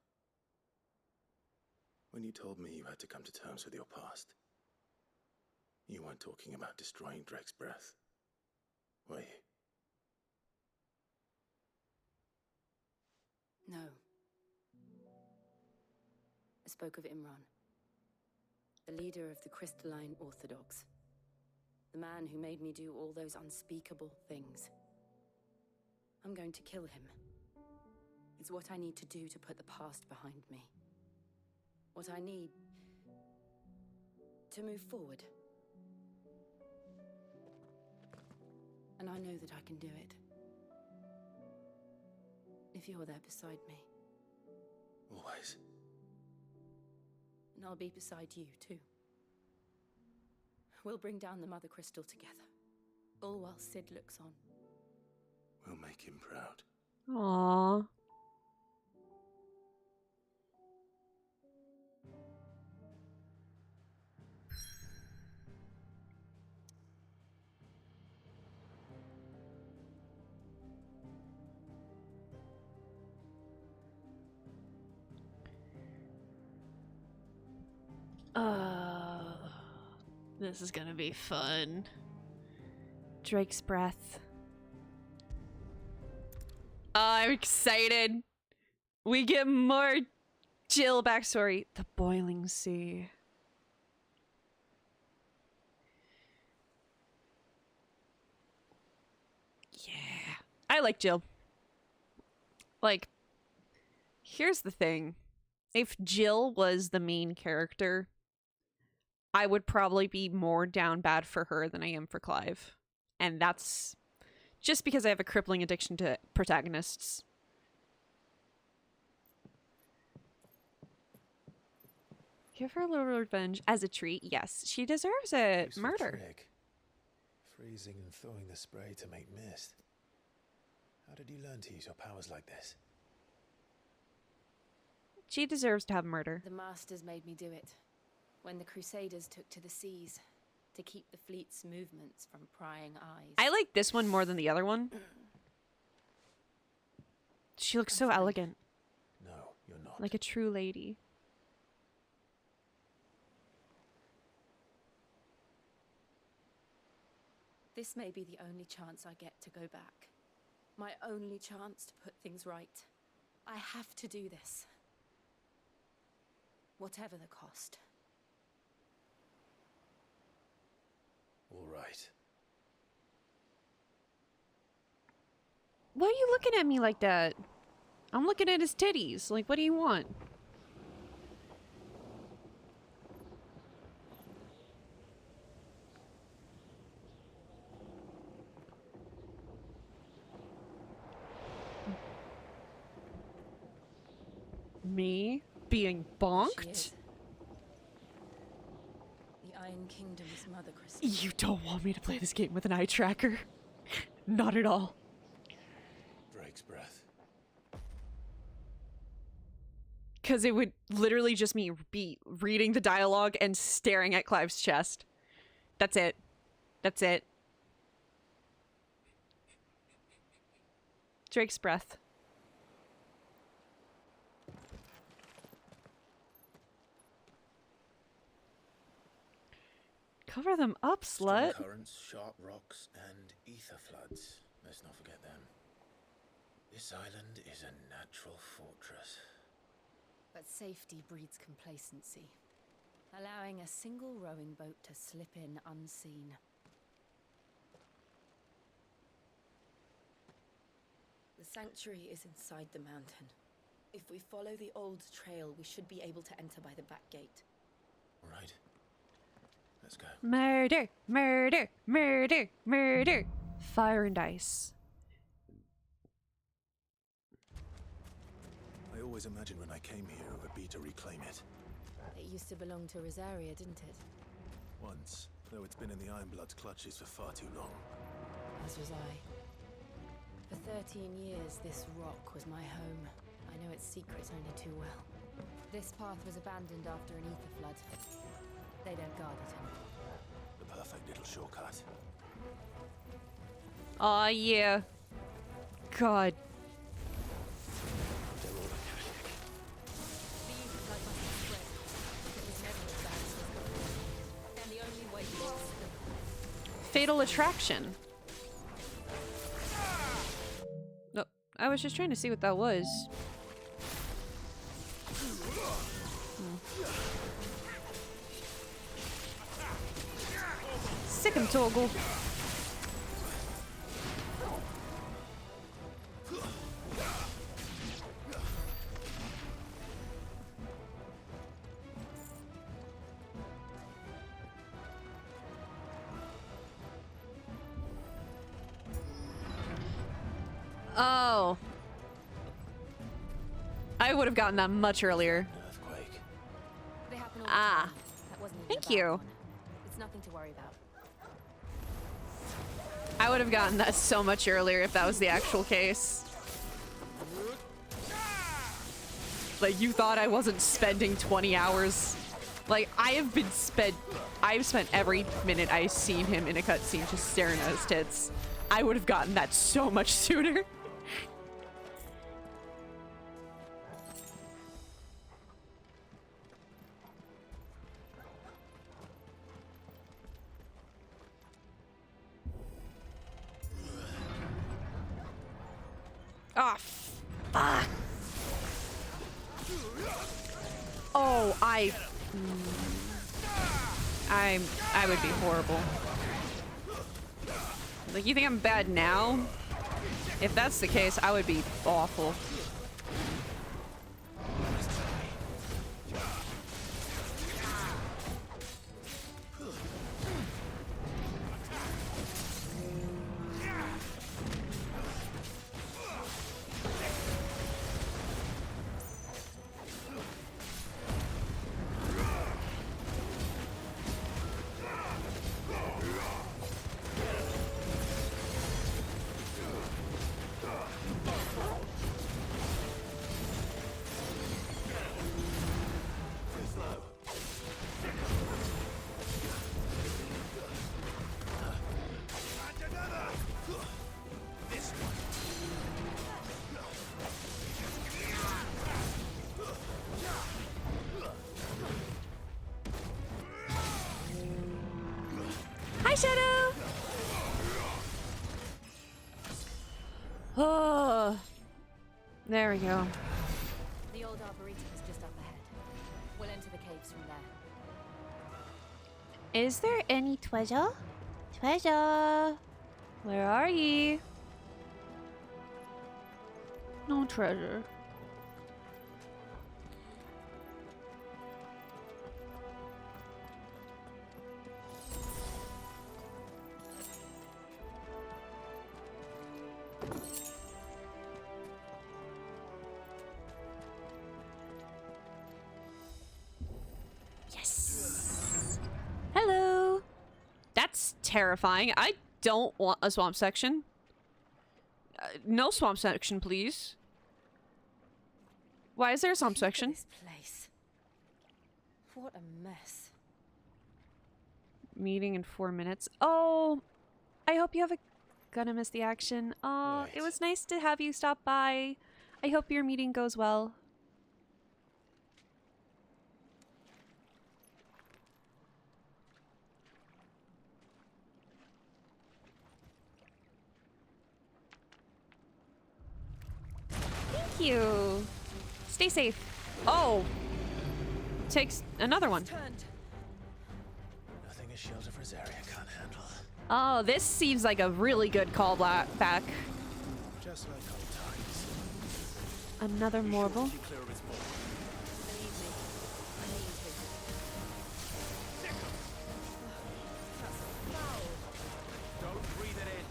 When you told me you had to come to terms with your past, you weren't talking about destroying Drake's breath, were you? No. I spoke of Imran, the leader of the Crystalline Orthodox. The man who made me do all those unspeakable things. I'm going to kill him. It's what I need to do to put the past behind me. What I need to move forward. And I know that I can do it. If you're there beside me. Always. And I'll be beside you, too. We'll bring down the Mother Crystal together. All while Sid looks on. We'll make him proud. Aww. This is gonna be fun. Drake's breath. I'm excited. We get more Jill backstory. The boiling sea. Yeah. I like Jill. Like, here's the thing. If Jill was the main character, I would probably be more down bad for her than I am for Clive. And that's just because I have a crippling addiction to protagonists. Give her a little revenge as a treat. Yes, she deserves it. Useful Murder. trick. Freezing and thawing the spray to make mist. How did you learn to use your powers like this? She deserves to have murder. The Masters made me do it. When the Crusaders took to the seas to keep the fleet's movements from prying eyes. I like this one more than the other one. She looks so elegant. No, you're not. Like a true lady. This may be the only chance I get to go back. My only chance to put things right. I have to do this. Whatever the cost. All right. Why are you looking at me like that? I'm looking at his titties. Like, what do you want? being She bonked? is. The Iron Kingdom's mother, Christine. You don't want me to play this game with an eye tracker. Not at all. Drake's breath. Because it would literally just me be reading the dialogue and staring at Clive's chest. That's it. That's it. Drake's breath. Cover them up, slut. Strong currents, sharp rocks, and ether floods. Let's not forget them. This island is a natural fortress. But safety breeds complacency, allowing a single rowing boat to slip in unseen. The sanctuary is inside the mountain. If we follow the old trail, we should be able to enter by the back gate. Right. Let's go. Murder, murder, murder, murder. Fire and ice. I always imagined when I came here it would be to reclaim it. It used to belong to Rosaria, didn't it? Once, though it's been in the Ironblood's clutches for far too long. As was I. For 13 years, this rock was my home. I know its secrets only too well. This path was abandoned after an ether flood. They don't guard it anymore. The perfect little shortcut. Aw, yeah. God. They're all Akashic. The ether flood must have spread. It was never as bad as this before. And the only way to stop them. Fatal attraction. No, I was just trying to see what that was. Sick him, Toggle. Oh. I would have gotten that much earlier. Earthquake. They happen all the Ah. time. That wasn't even Thank a bad you. one. It's nothing to worry about. I would have gotten that so much earlier if that was the actual case. Like, you thought I wasn't spending 20 hours. Like, I've spent every minute I've seen him in a cutscene just staring at his tits. I would have gotten that so much sooner. Ah, fuck. Oh, I would be horrible. Like, you think I'm bad now? If that's the case, I would be awful. Hi, Shadow! Oh, there we go. The old Arboretum is just up ahead. We'll enter the caves from there. Is there any treasure? Treasure! Where are ye? No treasure. terrifying. I don't want a swamp section. No swamp section, please. Why is there a swamp section? This place. What a mess. Meeting in 4 minutes. Oh, I hope you have a... Gonna miss the action. Oh, it was nice to have you stop by. I hope your meeting goes well. Thank you. Stay safe. Oh. Takes another one. Nothing a shield of Rosaria can't handle. Oh, this seems like a really good call back. Just like old times. Another marble. Don't breathe it in.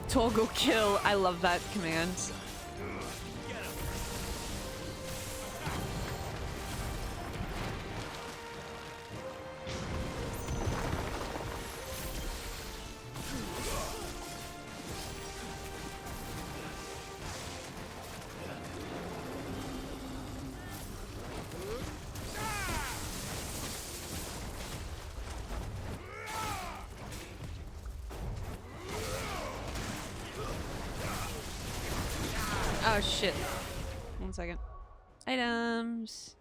Toggle kill. I love that command. Oh shit. 1 second. Items.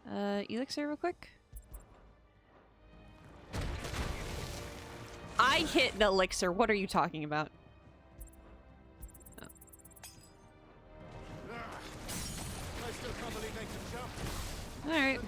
Elixir real quick. I hit an elixir. What are you talking about? Oh. Alright.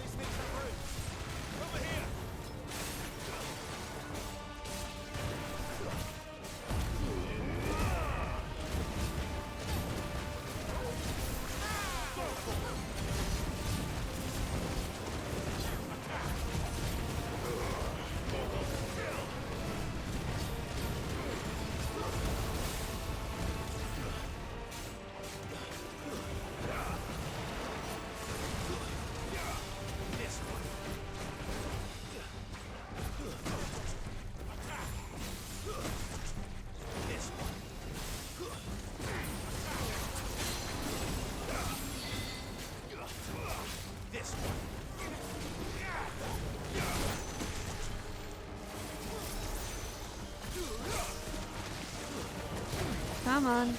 Come on.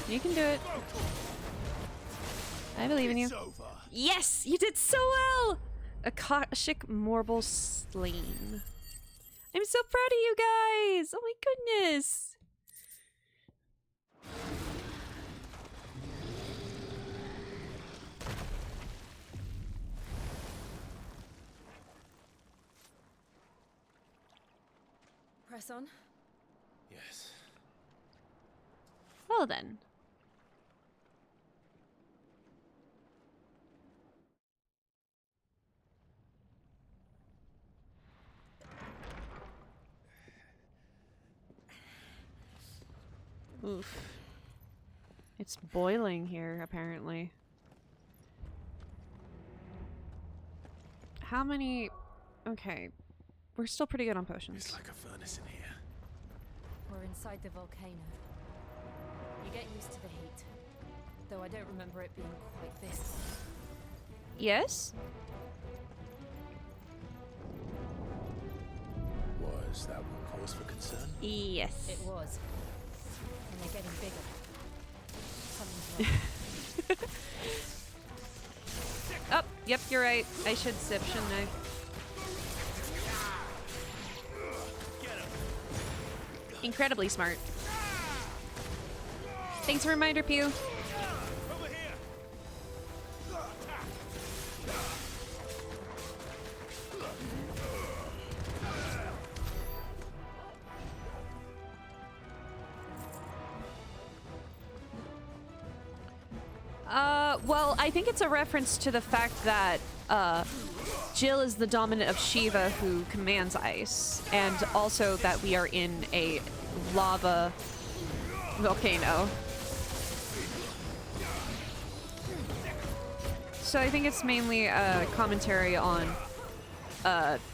You can do it. I believe in you. Yes! You did so well! Akashic Marble slain. I'm so proud of you guys! Oh my goodness! Press on. Yes. Well then. Oof. It's boiling here, apparently. How many... Okay. We're still pretty good on potions. It's like a furnace in here. We're inside the volcano. You get used to the heat. Though I don't remember it being quite this. Yes? Was that one cause for concern? Yes. It was. And they're getting bigger. Something's wrong. Oh, yep, you're right. I should sip, shouldn't I? Incredibly smart. Thanks for the reminder, Pew. I think it's a reference to the fact that Jill is the dominant of Shiva who commands ice, and also that we are in a lava volcano. So I think it's mainly a commentary on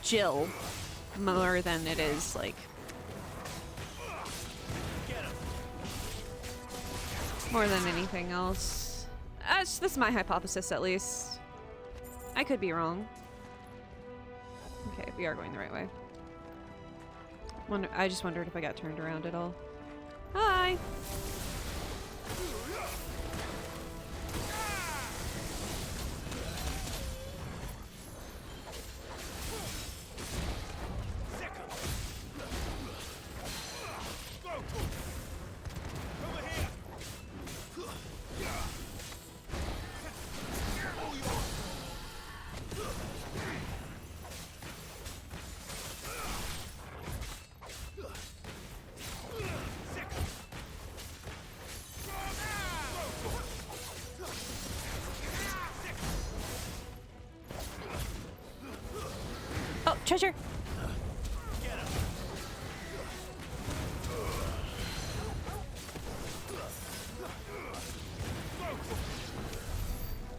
Jill more than it is like more than anything else. That's my hypothesis, at least. I could be wrong. Okay, we are going the right way. I just wondered if I got turned around at all. Hi! Oh, treasure!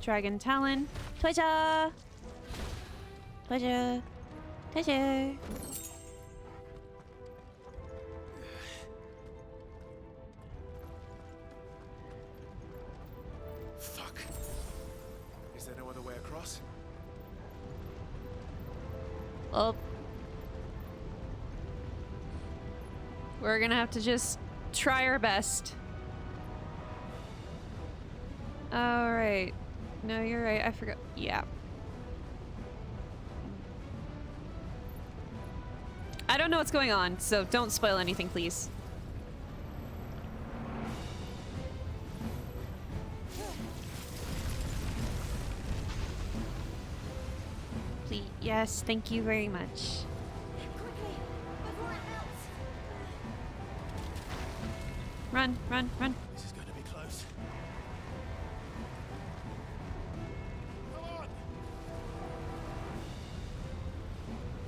Dragon Talon. Treasure! Treasure. Treasure. Fuck. Is there no other way across? Well, we're gonna have to just try our best. All right. No, you're right. I forgot. Yeah. I don't know what's going on, so don't spoil anything, please. Please. Yes, thank you very much. Quickly, before it melts. Run, run, run. This is going to be close.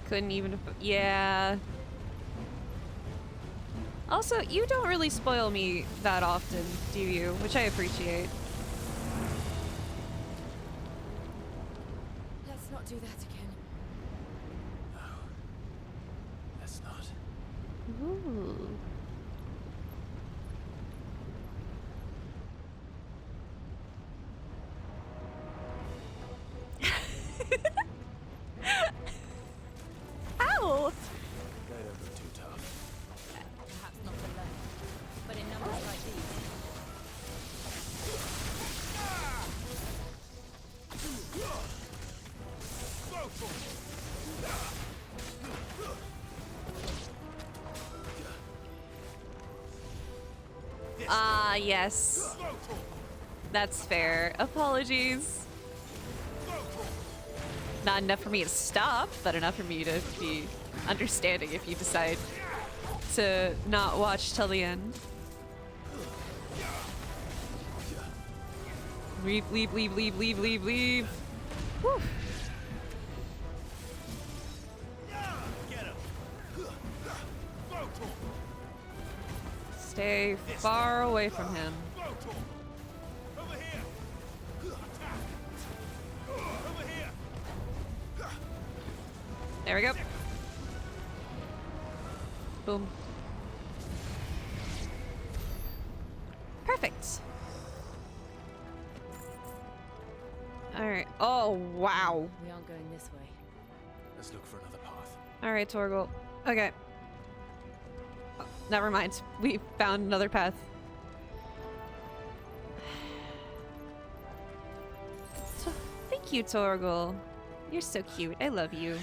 Couldn't even. Yeah. Also, you don't really spoil me that often, do you? Which I appreciate. Let's not do that again. No. Let's not. Ooh. Ow! They don't look too tough. Perhaps not alone, but in numbers like these. Ah, yes. That's fair. Apologies. Not enough for me to stop, but enough for me to be understanding if you decide to not watch till the end. Leave, leave, leave, leave, leave, leave, leave. Whew. Stay far away from him. There we go. Boom. Perfect. All right. Oh, wow. We aren't going this way. Let's look for another path. All right, Torgal. Okay. Oh, never mind. We found another path. So, thank you, Torgal. You're so cute. I love you.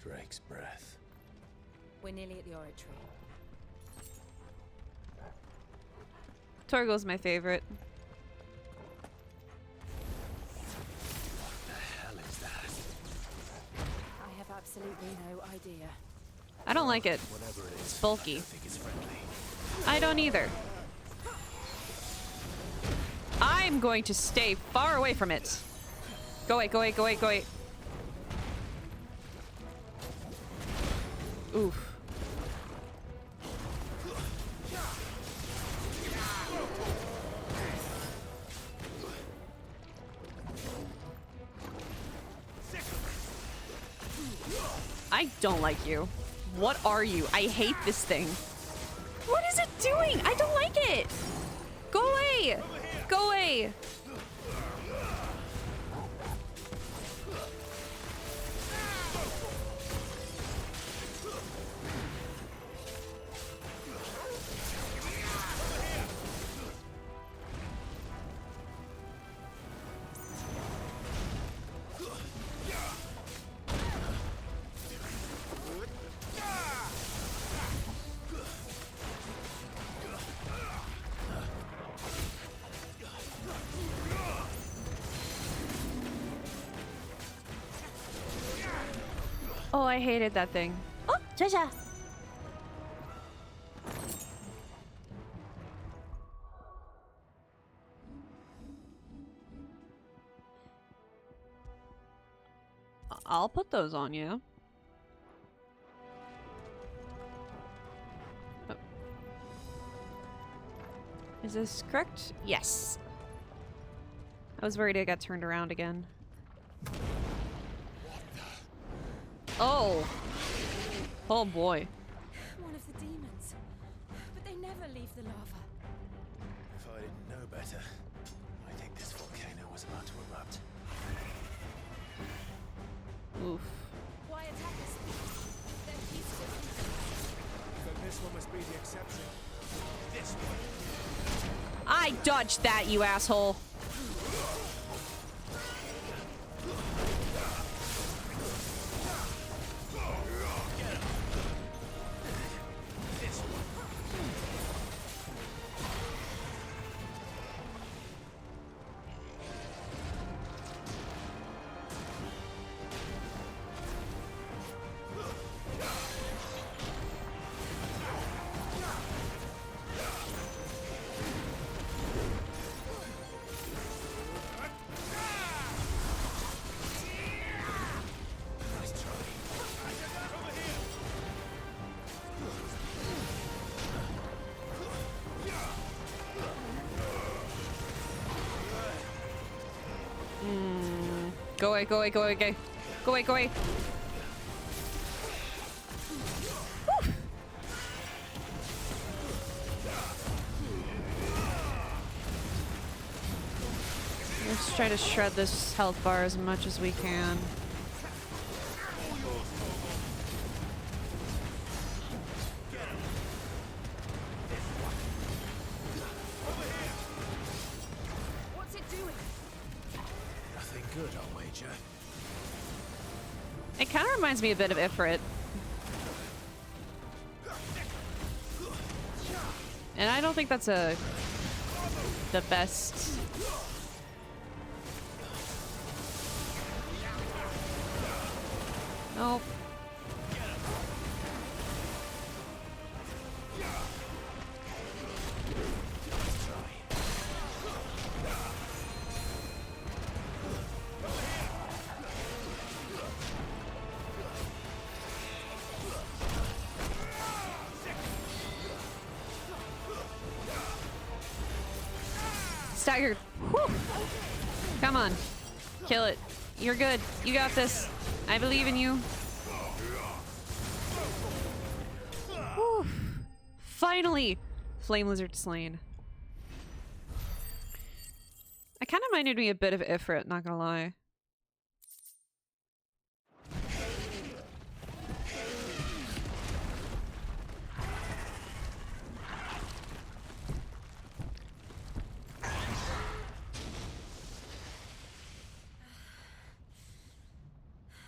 Drake's breath. We're nearly at the oratory. Torgal's my favorite. What the hell is that? I have absolutely no idea. I don't like it. Whatever it is, It's bulky. I don't think it's friendly. I don't either. I I'm going to stay far away from it. Go away, go away, go away, go away. Oof. I don't like you. What are you? I hate this thing. What is it doing? I don't like it. Go away. Go away. Oh, I hated that thing. Oh, treasure! I'll put those on you. Oh. Is this correct? Yes. I was worried it got turned around again. Oh. Oh boy. One of the demons. But they never leave the lava. If I didn't know better, I think this volcano was about to erupt. Oof. Why attack us? They're peaceful. Then this one must be the exception. This one. I dodged that, you asshole. Go away, go away, go away, go away. Go away, go away. Whew. Let's try to shred this health bar as much as we can. What's it doing? Nothing good, I'll wager. It kind of reminds me a bit of Ifrit. And I don't think that's the best. Nope. Staggered. Whew. Come on. Kill it. You're good. You got this. I believe in you. Whew. Finally! Flame Lizard slain. I kind of reminded me a bit of Ifrit, not gonna lie.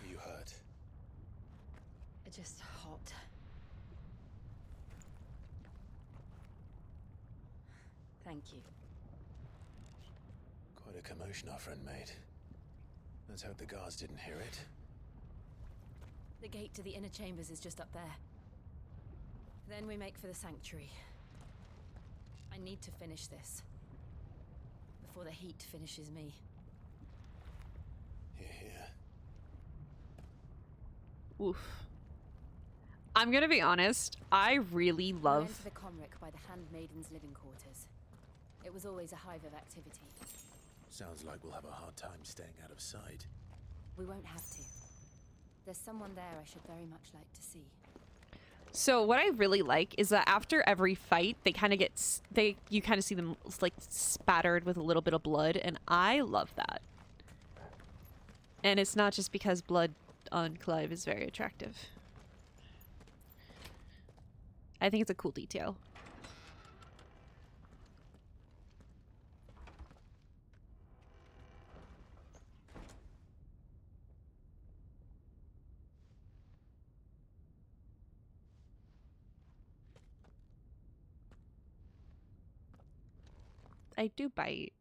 You hurt? Just hot. Thank you. Quite a commotion our friend made. Let's hope the guards didn't hear it. The gate to the inner chambers is just up there. Then we make for the sanctuary. I need to finish this before the heat finishes me. Here, here. Oof. I'm gonna be honest, I really We love... went to the Comric by the Handmaidens' living quarters. It was always a hive of activity. Sounds like we'll have a hard time staying out of sight. We won't have to. There's someone there I should very much like to see. So what I really like is that after every fight, they kind of get... you kind of see them, like, spattered with a little bit of blood, and I love that. And it's not just because blood on Clive is very attractive. I think it's a cool detail. I do bite.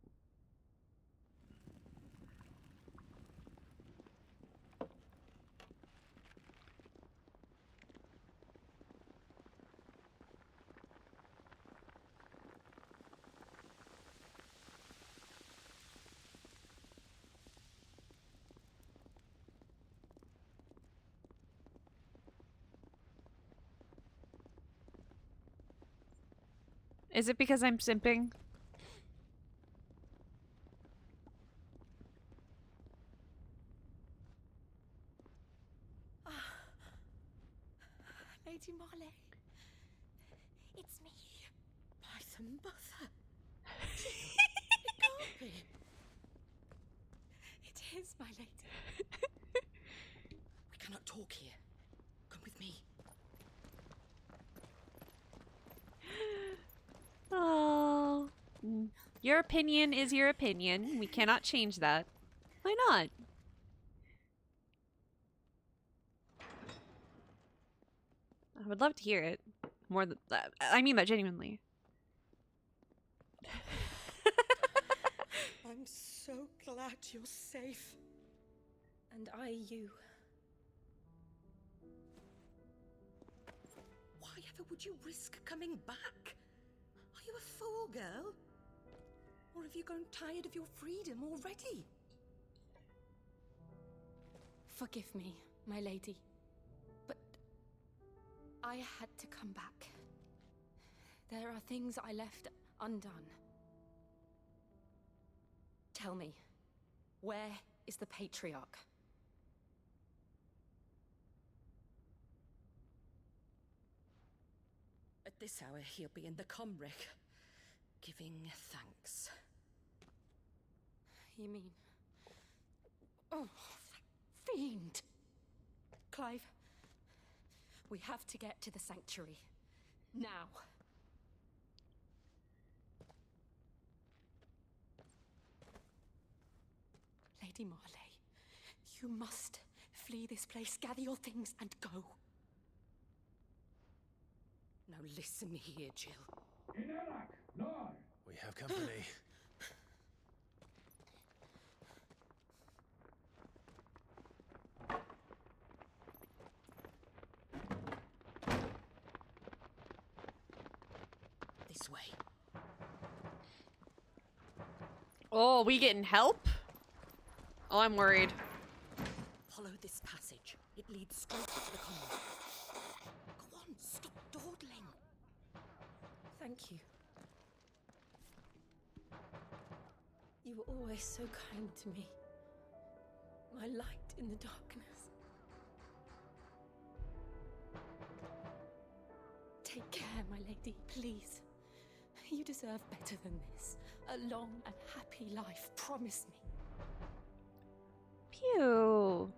Is it because I'm simping? Lady Marley, it's me, Python Buther. It can't be. It is, my lady. We cannot talk here. Come with me. Oh, your opinion is your opinion. We cannot change that. Why not? I would love to hear it. More than that. I mean that genuinely. I'm so glad you're safe. And I you. Why ever would you risk coming back? Are you a fool, girl? Or have you grown tired of your freedom already? Forgive me, my lady. But I had to come back. There are things I left undone. Tell me, where is the Patriarch? At this hour, he'll be in the Comric, giving thanks. You mean... Oh, that fiend! Clive, we have to get to the sanctuary. Now. Lady Marley, you must flee this place, gather your things, and go. Now listen here, Jill. We have company. This way. Oh, we getting help? Oh, I'm worried. Follow this passage. It leads straight to the Comric. Go on, stop dawdling. Thank you. You were always so kind to me. My light in the darkness. Take care, my lady, please. You deserve better than this. A long and happy life, promise me. Pew.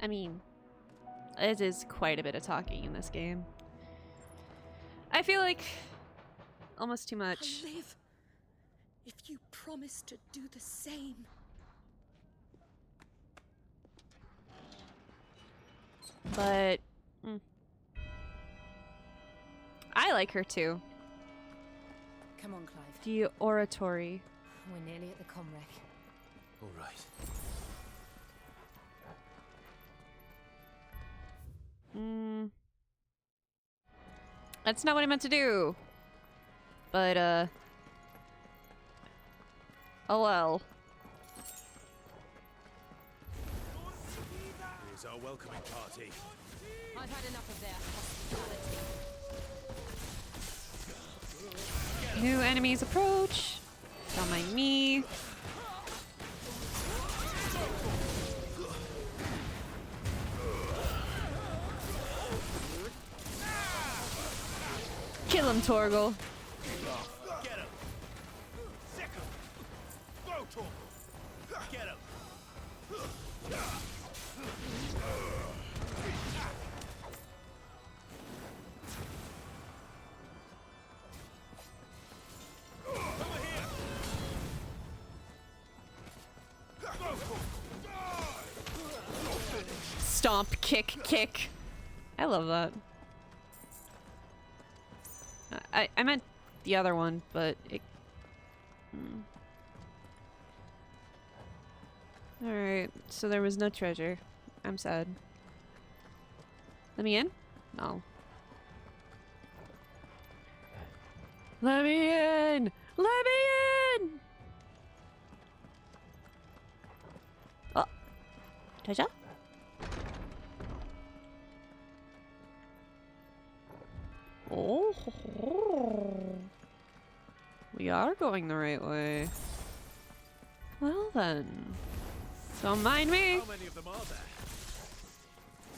I mean, it is quite a bit of talking in this game. I feel like almost too much. I'll live if you promise to do the same. But I like her too. Come on, Clive. The oratory. We're nearly at the Comric. All right. That's not what I meant to do. But, oh well. Here's our welcoming party. I've had enough of their hospitality. New enemies approach. Don't mind me. Kill him, Torgal. Get him! Sick him! Go, Torgal! Get him! Stomp, kick, kick. I love that. I meant the other one, but it... Alright, so there was no treasure. I'm sad. Let me in? No. Let me in! Let me in! Oh. Treasure? Oh. We are going the right way. Well then. Don't mind me. How many of them are there?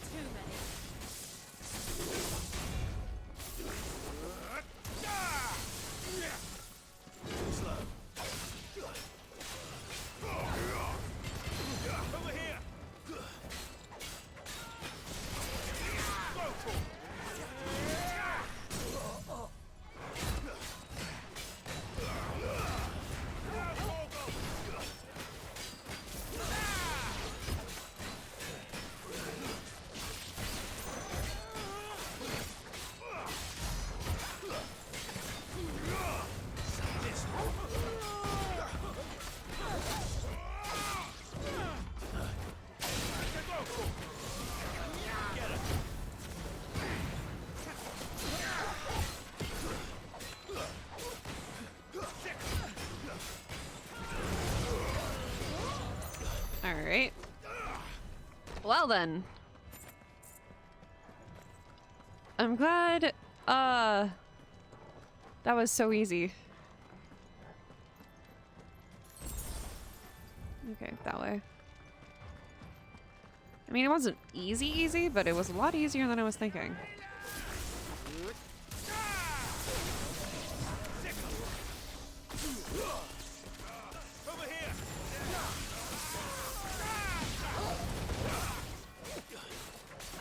Too many. Slow. Over here. Go, Torgal! Alright. Well then. I'm glad, that was so easy. Okay, that way. I mean, it wasn't easy, but it was a lot easier than I was thinking.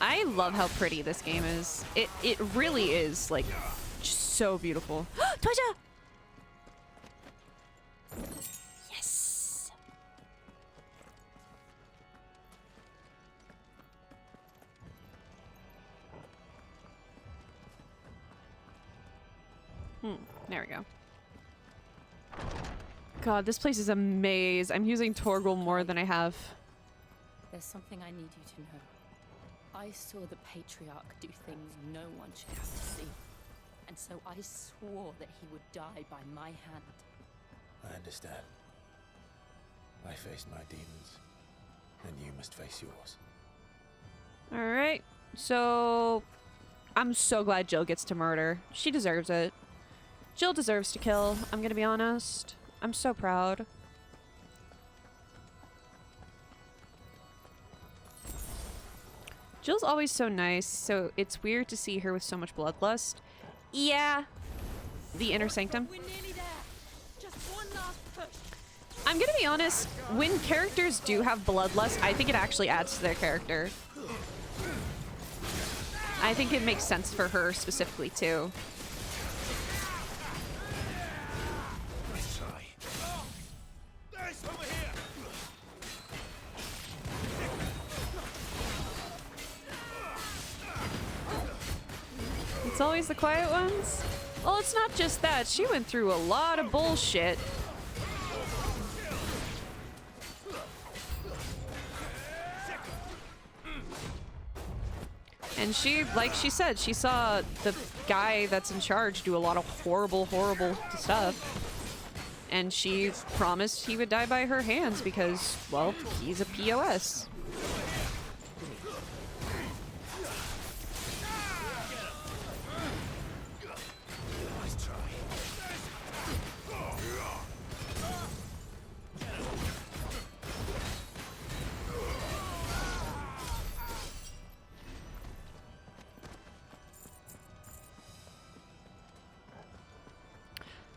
I love how pretty this game is. It really is, like, just so beautiful. Toja! Yes! There we go. God, this place is a maze. I'm using Torgal more than I have. There's something I need you to know. I saw the Patriarch do things no one should have to see. And so I swore that he would die by my hand. I understand. I faced my demons, and you must face yours. Alright, so I'm so glad Jill gets to murder. She deserves it. Jill deserves to kill, I'm gonna be honest. I'm so proud. Jill's always so nice, so it's weird to see her with so much bloodlust. Yeah, the inner sanctum. We're nearly there. Just one last push. I'm gonna be honest, when characters do have bloodlust, I think it actually adds to their character. I think it makes sense for her specifically too. It's always the quiet ones? Well, it's not just that. She went through a lot of bullshit. And she, like she said, she saw the guy that's in charge do a lot of horrible, horrible stuff. And she promised he would die by her hands because, well, he's a POS.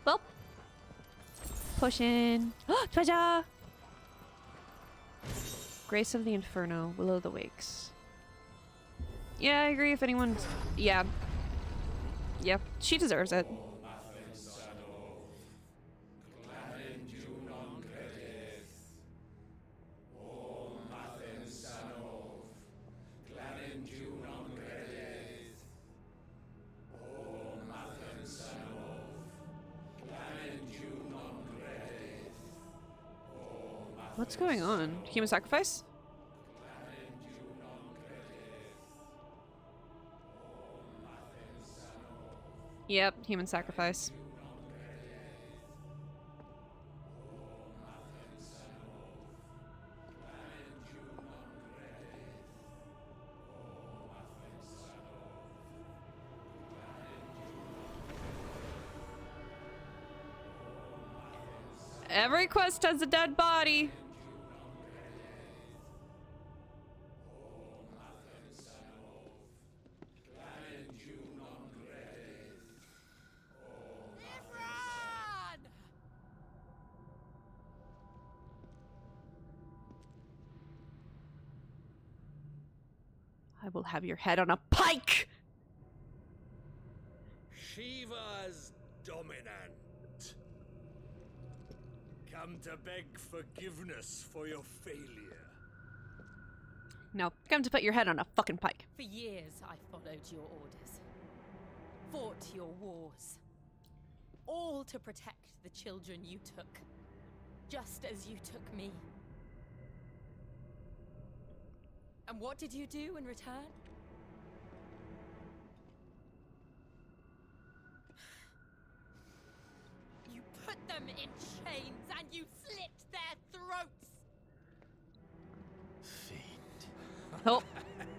Well, potion. Treasure! Grace of the Inferno, Will o' the Wakes. Yeah, I agree. If anyone, yeah, she deserves it. What's going on? Human sacrifice? Yep, human sacrifice. Every quest has a dead body. I will have your head on a pike! Shiva's dominant. Come to beg forgiveness for your failure. No, come to put your head on a fucking pike. For years I followed your orders, fought your wars, all to protect the children you took, just as you took me. And what did you do in return? You put them in chains and you slit their throats! Oh,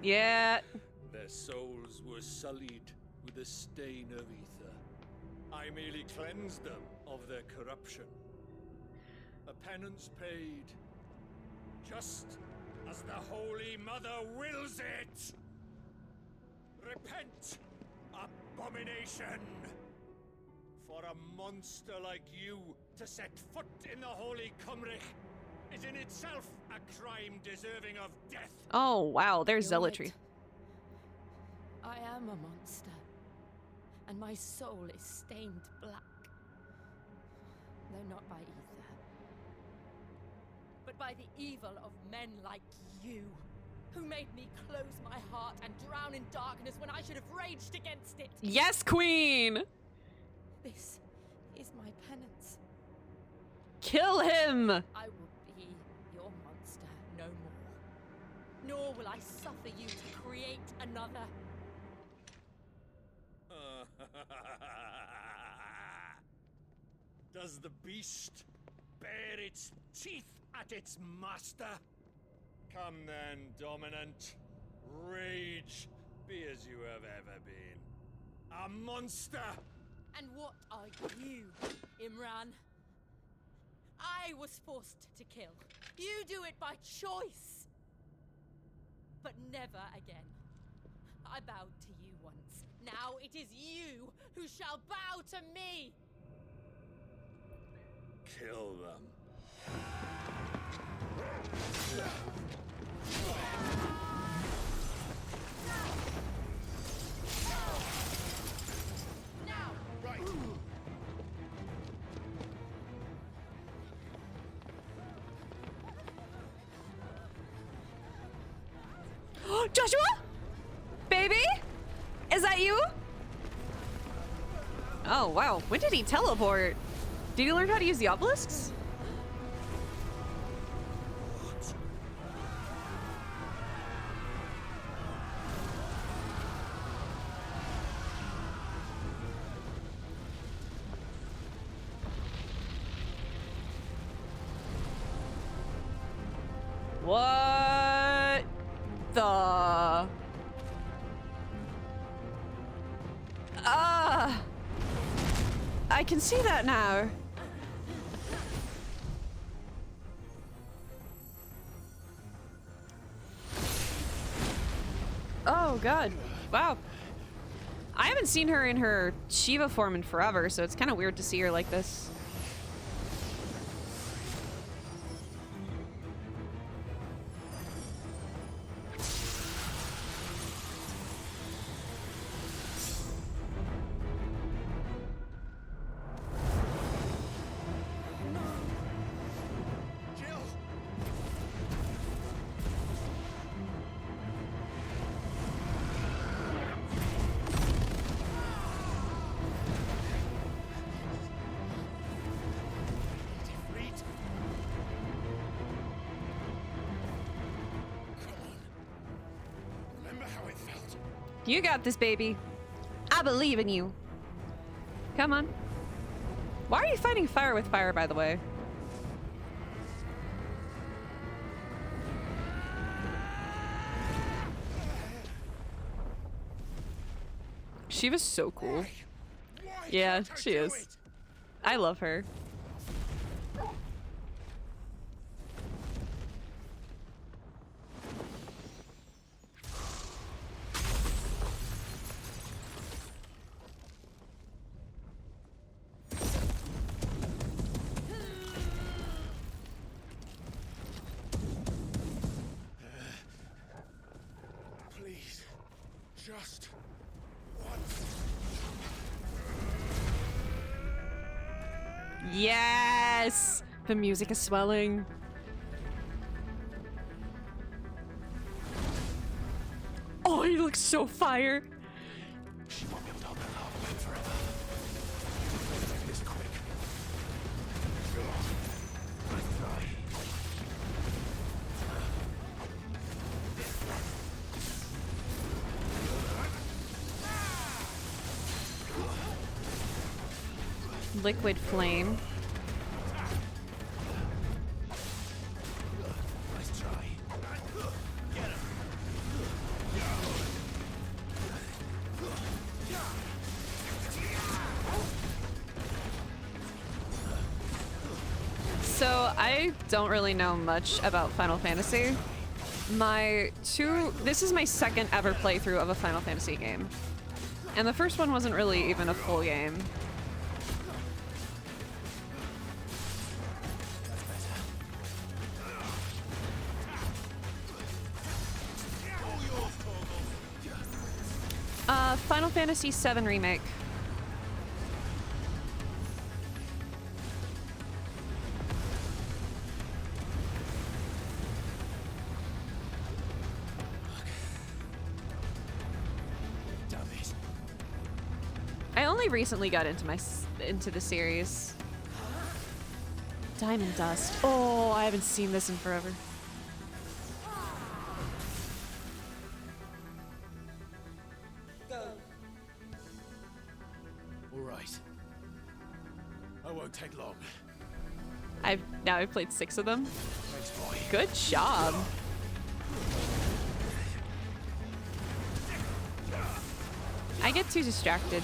yeah. Their souls were sullied with a stain of ether. I merely cleansed them of their corruption. A penance paid, just as the Holy Mother wills it! Repent, abomination! For a monster like you to set foot in the Holy Cymric is in itself a crime deserving of death. Oh, wow, there's You're zealotry. right. I am a monster, and my soul is stained black. Though not by ether, but by the evil of men like you, who made me close my heart and drown in darkness when I should have raged against it. Yes, queen! This is my penance. Kill him! I will be your monster no more. Nor will I suffer you to create another. Does the beast bare its teeth at its master? Come then, dominant. Rage, be as you have ever been. A monster! And what are you, Imran? I was forced to kill. You do it by choice. But never again. I bowed to you once. Now it is you who shall bow to me. Kill them. Joshua? Baby? Is that you? Oh, wow. When did he teleport? Did he learn how to use the obelisks? What the? I can see that now. Oh god. Wow. I haven't seen her in her Shiva form in forever, so it's kind of weird to see her like this. You got this, baby. I believe in you. Come on. Why are you fighting fire with fire, by the way? She was so cool. Yeah, she is. I love her. Just once. Yes! The music is swelling. Oh, he looks so fire. She won't be able to hold that lava wave forever. Make this quick. Nice try. Liquid flame. Nice try. Get him. So I don't really know much about Final Fantasy. This is my second ever playthrough of a Final Fantasy game. And the first one wasn't really even a full game. Final Fantasy VII Remake. I only recently got into the series. Diamond Dust. Oh, I haven't seen this in forever. Take long. I've played 6 of them. Thanks, boy. Good job. I get too distracted.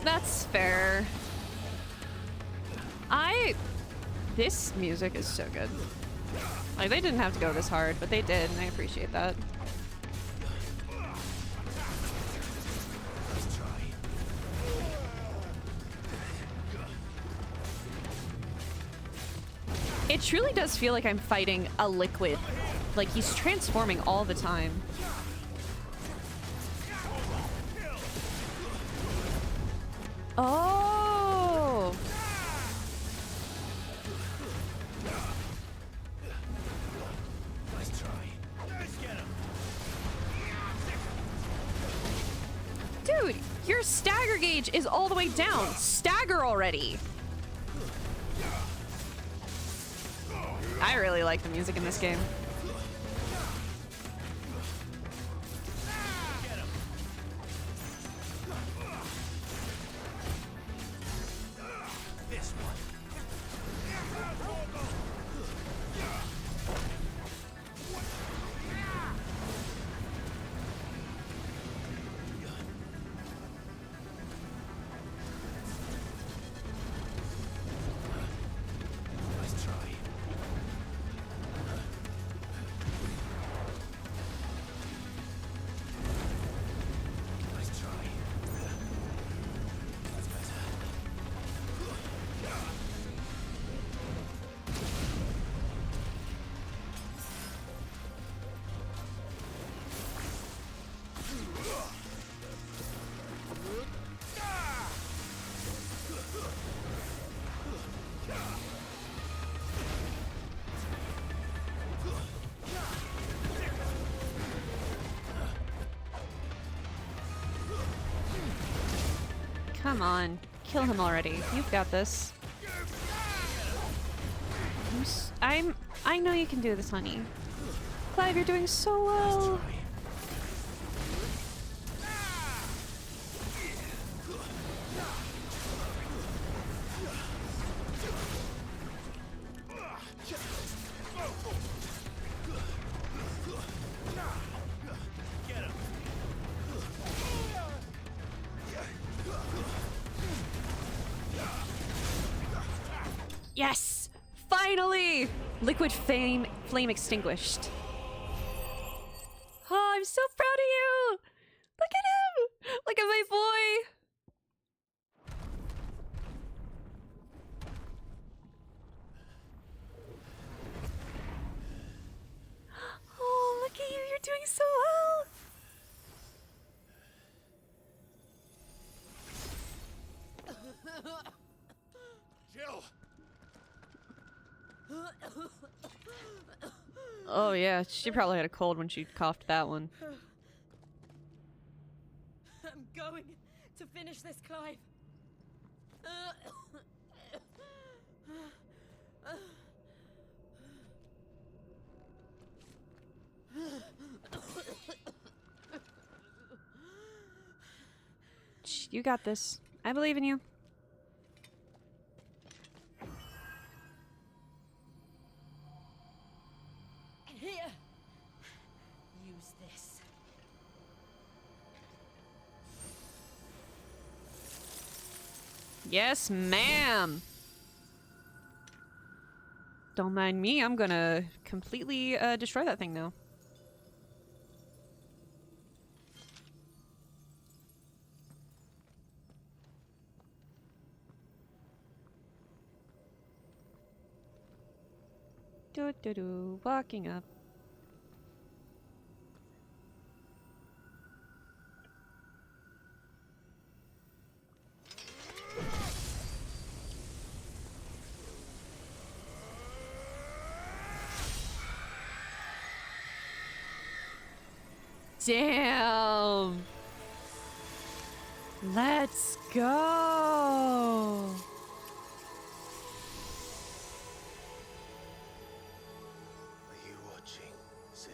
That's fair. This music is so good. Like, they didn't have to go this hard, but they did, and I appreciate that. It truly does feel like I'm fighting a liquid Like, he's transforming all the time. Oh! Nice try. Let's get him. Dude, your stagger gauge is all the way down. Stagger already. I really like the music in this game. Come on. Kill him already. You've got this. I know you can do this, honey. Clive, you're doing so well. Yes! Finally! Liquid flame extinguished. Oh, I'm so proud of you! Look at him! Look at my boy! Oh, look at you! You're doing so well! Jill! Oh yeah, she probably had a cold when she coughed that one. I'm going to finish this, Clive. You got this. I believe in you. Here. Use this. Yes, ma'am. Don't mind me. I'm gonna completely destroy that thing now. Do, walking up. Damn. Let's go. Are you watching, Sid?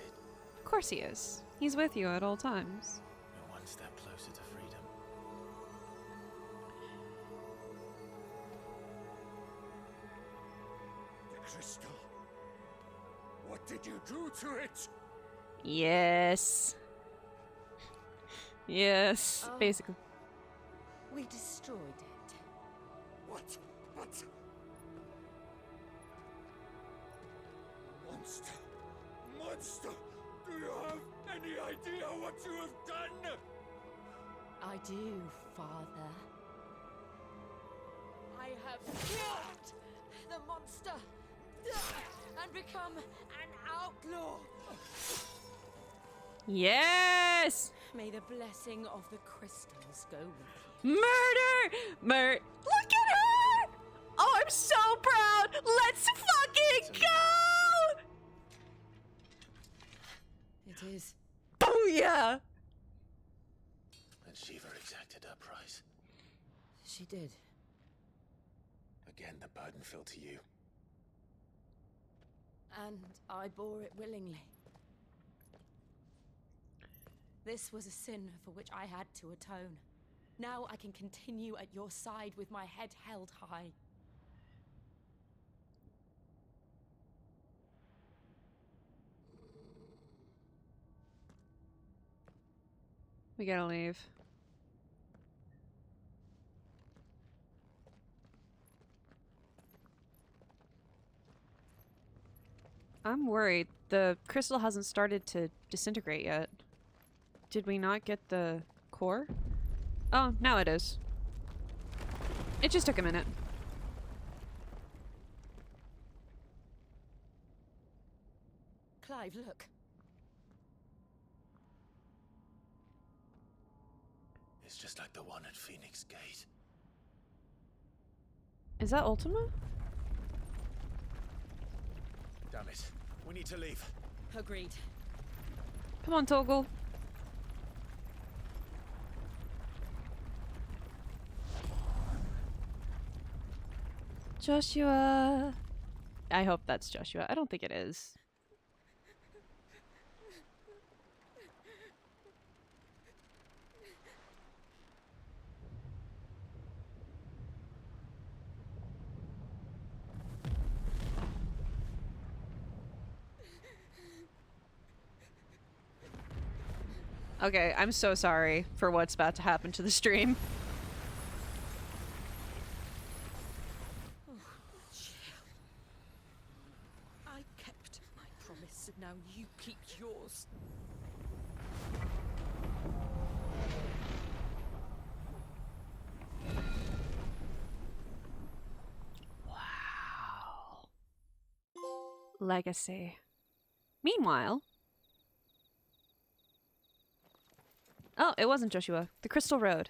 Of course he is. He's with you at all times. We're one step closer to freedom. The crystal. What did you do to it? Yes. Yes, Oh. basically. We destroyed it. What? Monster! Monster! Do you have any idea what you have done? I do, Father. I have killed the monster. and become an outlaw. Yes! May the blessing of the crystals go with you. Murder! Look at her! Oh, I'm so proud! Let's fucking go! It is. Booyah! And Shiva exacted her price. She did. Again, the burden fell to you. And I bore it willingly. This was a sin for which I had to atone. Now I can continue at your side with my head held high. We gotta leave. I'm worried. The crystal hasn't started to disintegrate yet. Did we not get the core? Oh, now it is. It just took a minute. Clive, look. It's just like the one at Phoenix Gate. Is that Ultima? Damn it. We need to leave. Agreed. Come on, Toggle. Joshua. I hope that's Joshua. I don't think it is. Okay, I'm so sorry for what's about to happen to the stream. Oh, Jill. I kept my promise, and now you keep yours. Wow. Legacy. Meanwhile... Oh, it wasn't Joshua. The Crystal Road.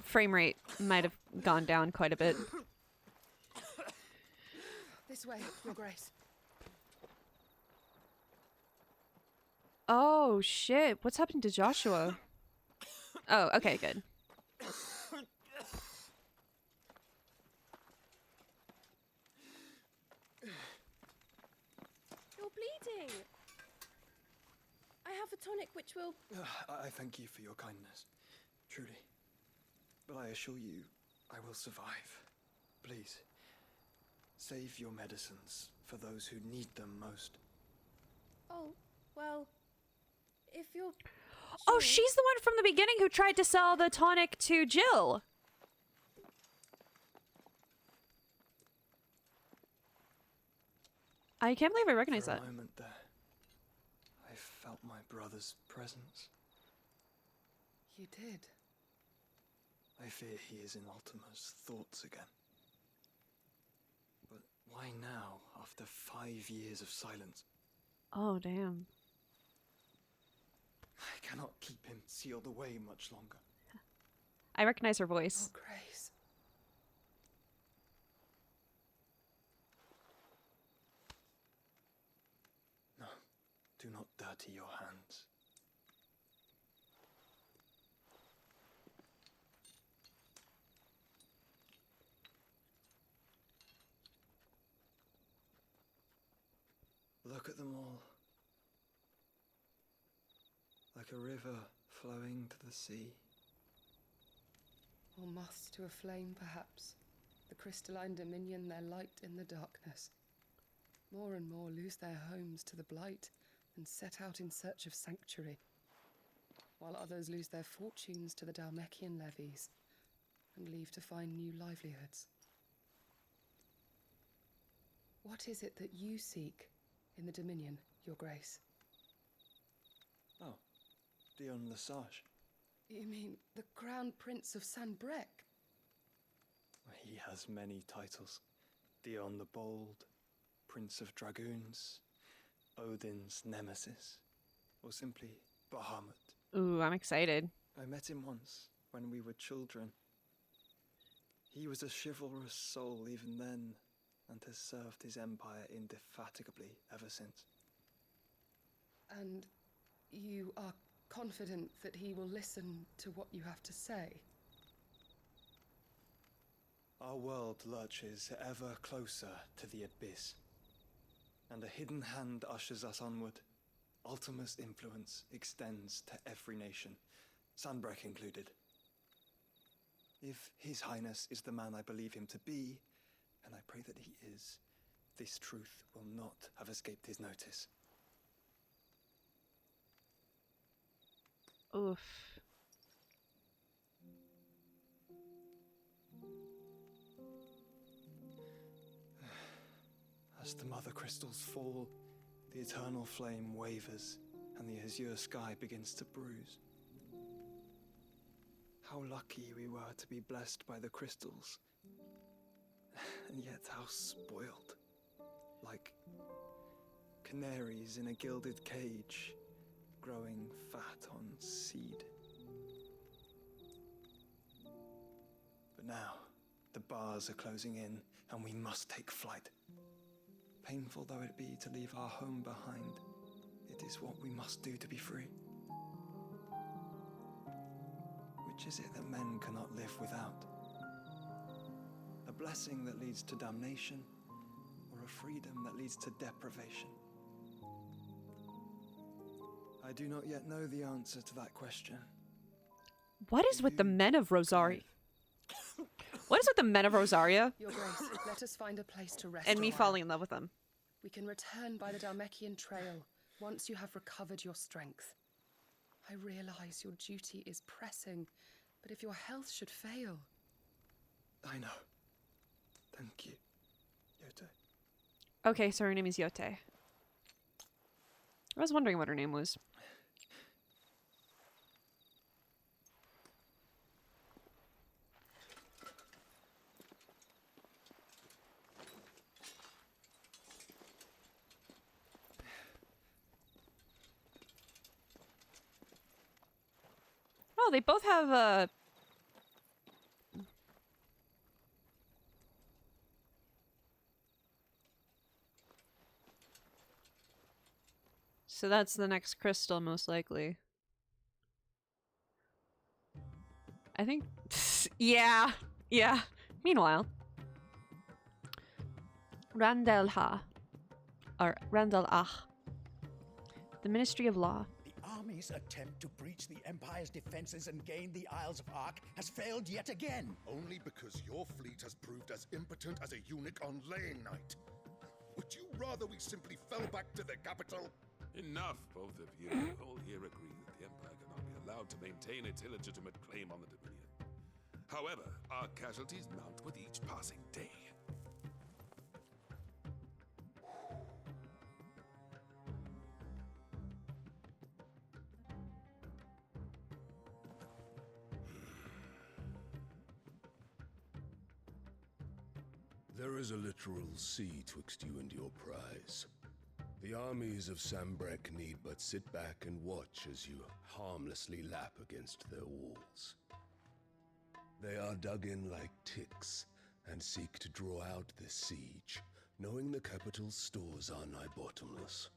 Frame rate might have gone down quite a bit. This way, Your Grace. Oh, shit. What's happened to Joshua? Oh, okay, good. You're bleeding. I have a tonic which will... I thank you for your kindness, truly. But I assure you, I will survive. Please, save your medicines for those who need them most. Oh, well, if you're... Oh, she's the one from the beginning who tried to sell the tonic to Jill. I can't believe I recognize that. For a moment there, I felt my brother's presence. You did? I fear he is in Ultima's thoughts again. But why now, after 5 years of silence? Oh, damn. I cannot keep him sealed away much longer. I recognize her voice. Oh, Grace. No, do not dirty your hands. Look at them all. Like a river flowing to the sea. Or moths to a flame, perhaps. The crystalline dominion their light in the darkness. More and more lose their homes to the blight and set out in search of sanctuary, while others lose their fortunes to the Dhalmekian levies and leave to find new livelihoods. What is it that you seek in the Dominion, Your Grace? Oh, Dion Lesage. You mean the Crown Prince of Sanbreque? He has many titles. Dion the Bold, Prince of Dragoons, Odin's Nemesis, or simply Bahamut. Ooh, I'm excited. I met him once, when we were children. He was a chivalrous soul even then, and has served his empire indefatigably ever since. And you are confident that he will listen to what you have to say? Our world lurches ever closer to the abyss, and a hidden hand ushers us onward. Ultima's influence extends to every nation, Sanbreque included. If His Highness is the man I believe him to be, and I pray that he is, this truth will not have escaped his notice. Oof. As the mother crystals fall, the eternal flame wavers, and the azure sky begins to bruise. How lucky we were to be blessed by the crystals, and yet how spoiled. Like canaries in a gilded cage, growing fat on seed. But now, the bars are closing in, and we must take flight. Painful though it be to leave our home behind, it is what we must do to be free. Which is it that men cannot live without? A blessing that leads to damnation, or a freedom that leads to deprivation? I do not yet know the answer to that question. What is with the men of Rosaria? What is with the men of Rosaria? Your Grace, let us find a place to rest. And me a while. falling in love with them. We can return by the Dhalmekian trail once you have recovered your strength. I realize your duty is pressing, but if your health should fail... I know. Thank you, Yote. Okay, so her name is Yote. I was wondering what her name was. Oh, they both have So that's the next crystal, most likely. I think... yeah. Yeah. Meanwhile. Randalha. Or Randalach. The Ministry of Law. The army's attempt to breach the Empire's defenses and gain the Isles of Ark has failed yet again. Only because your fleet has proved as impotent as a eunuch on laying night. Would you rather we simply fell back to the capital? Enough, both of you. We all here agree that the Empire cannot be allowed to maintain its illegitimate claim on the Dominion. However, our casualties mount with each passing day. There is a literal sea twixt you and your prize. The armies of Sanbreque need but sit back and watch as you harmlessly lap against their walls. They are dug in like ticks and seek to draw out this siege, knowing the capital's stores are nigh bottomless.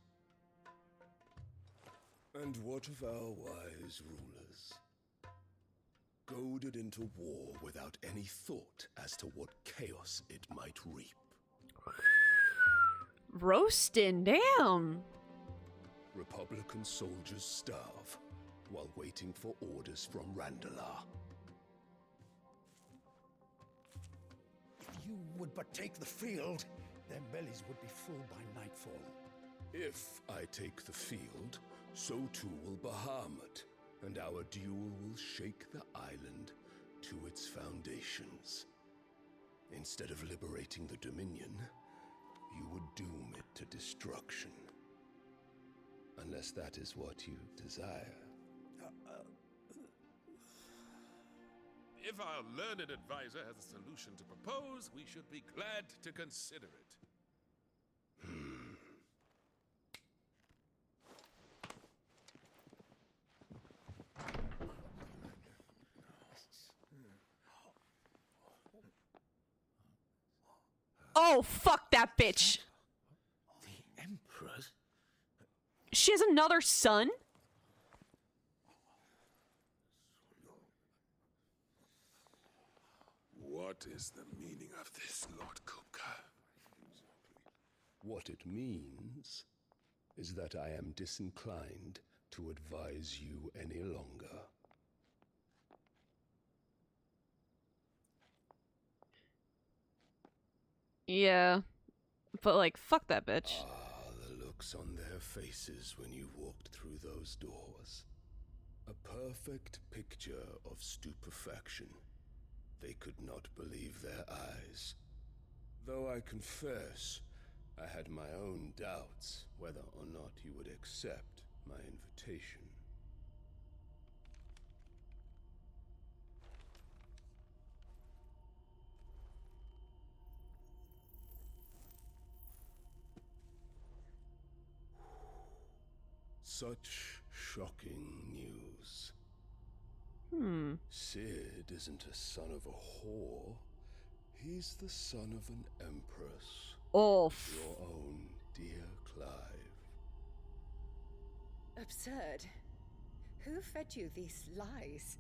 And what of our wise rulers? Goaded into war without any thought as to what chaos it might reap. Roasting, damn. Republican soldiers starve while waiting for orders from Randalar. If you would but take the field, their bellies would be full by nightfall. If I take the field, so too will Bahamut, and our duel will shake the island to its foundations. Instead of liberating the Dominion, you would doom it to destruction. Unless that is what you desire. If our learned advisor has a solution to propose, we should be glad to consider it. Oh, fuck that bitch. The Emperor? She has another son? What is the meaning of this, Lord Kupka? What it means is that I am disinclined to advise you any longer. Yeah. But, like, fuck that bitch. Ah, the looks on their faces when you walked through those doors. A perfect picture of stupefaction. They could not believe their eyes. Though I confess, I had my own doubts whether or not you would accept my invitation. Such shocking news. Sid isn't a son of a whore. He's the son of an empress. Oh. Your own dear Clive. Absurd. Who fed you these lies?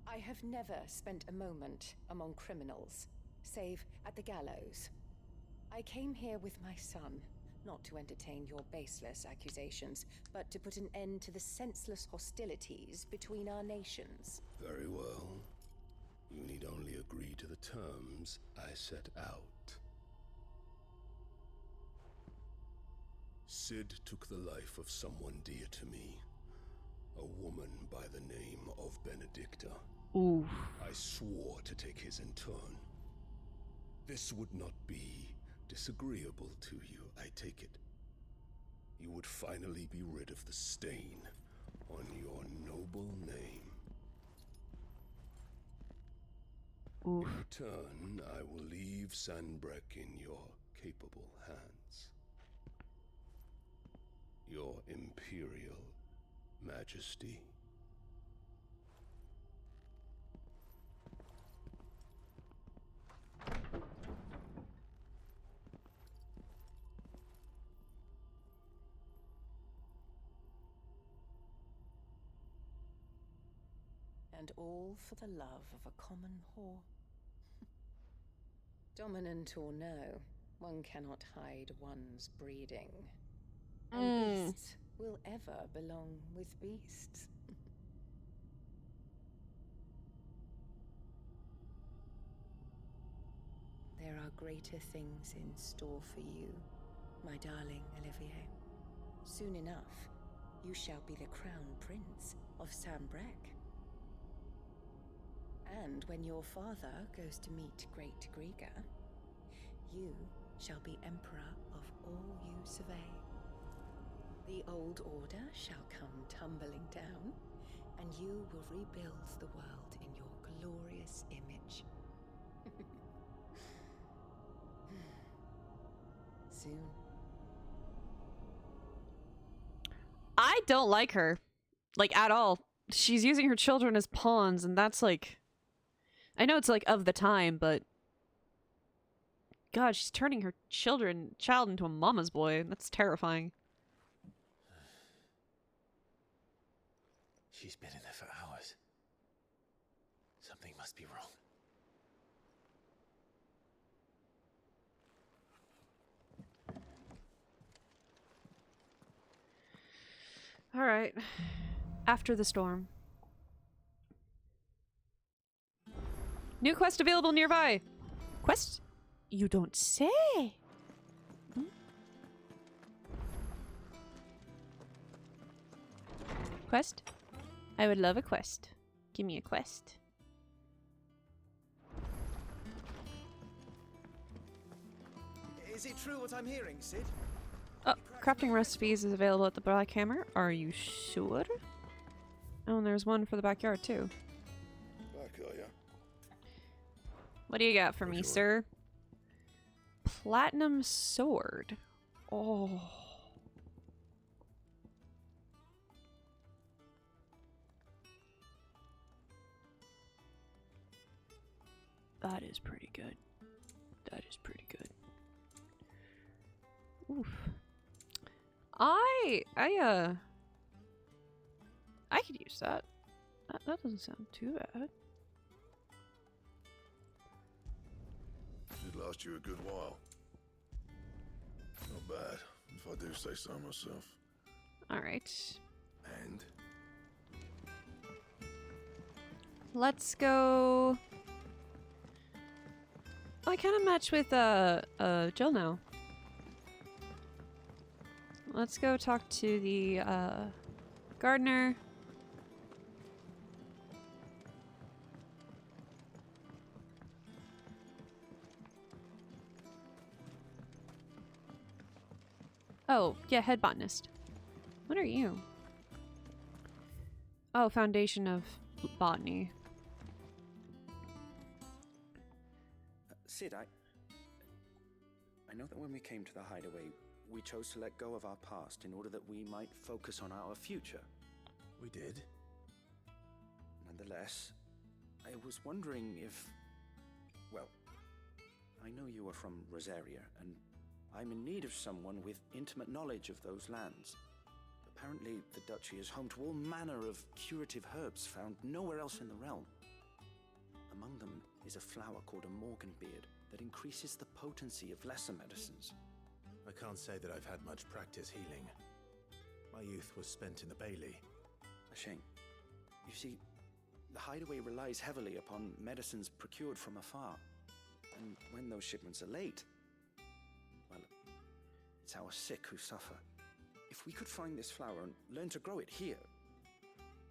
I have never spent a moment among criminals, save at the gallows. I came here with my son, not to entertain your baseless accusations, but to put an end to the senseless hostilities between our nations. Very well. You need only agree to the terms I set out. Sid took the life of someone dear to me. A woman by the name of Benedicta. Ooh. I swore to take his in turn. This would not be disagreeable to you, I take it. You would finally be rid of the stain on your noble name. Oof. In return, I will leave Sanbreque in your capable hands. Your Imperial Majesty. And all for the love of a common whore. Dominant or no, one cannot hide one's breeding. And beasts will ever belong with beasts. There are greater things in store for you, my darling Olivier. Soon enough, you shall be the crown prince of Sanbreque. And when your father goes to meet Great Griga, you shall be emperor of all you survey. The old order shall come tumbling down, and you will rebuild the world in your glorious image. Soon. I don't like her. Like, at all. She's using her children as pawns, and that's like... I know it's like of the time, but... God, she's turning her child into a mama's boy. That's terrifying. She's been in there for hours. Something must be wrong. Alright. After the storm. New quest available nearby. Quest? You don't say. Quest? I would love a quest. Give me a quest. Is it true what I'm hearing, Sid? Oh, crafting recipes is available at the Black Hammer. Are you sure? Oh, and there's one for the backyard too. are you? What do you got for me, sir? Platinum sword. Oh. That is pretty good. That is pretty good. Oof. I could use that. That doesn't sound too bad. Should last you a good while. Not bad, if I do say so myself. Alright. And? Let's go... I kind of match with Jill now. Let's go talk to the gardener. Oh, yeah, head botanist. What are you? Oh, foundation of botany. Sid, I know that when we came to the hideaway, we chose to let go of our past in order that we might focus on our future. We did. Nonetheless, I was wondering if... Well, I know you are from Rosaria, and I'm in need of someone with intimate knowledge of those lands. Apparently, the duchy is home to all manner of curative herbs found nowhere else in the realm. Among them is a flower called a Morganbeard that increases the potency of lesser medicines. I can't say that I've had much practice healing. My youth was spent in the Bailey. A shame. You see, the hideaway relies heavily upon medicines procured from afar. And when those shipments are late, well, it's our sick who suffer. If we could find this flower and learn to grow it here,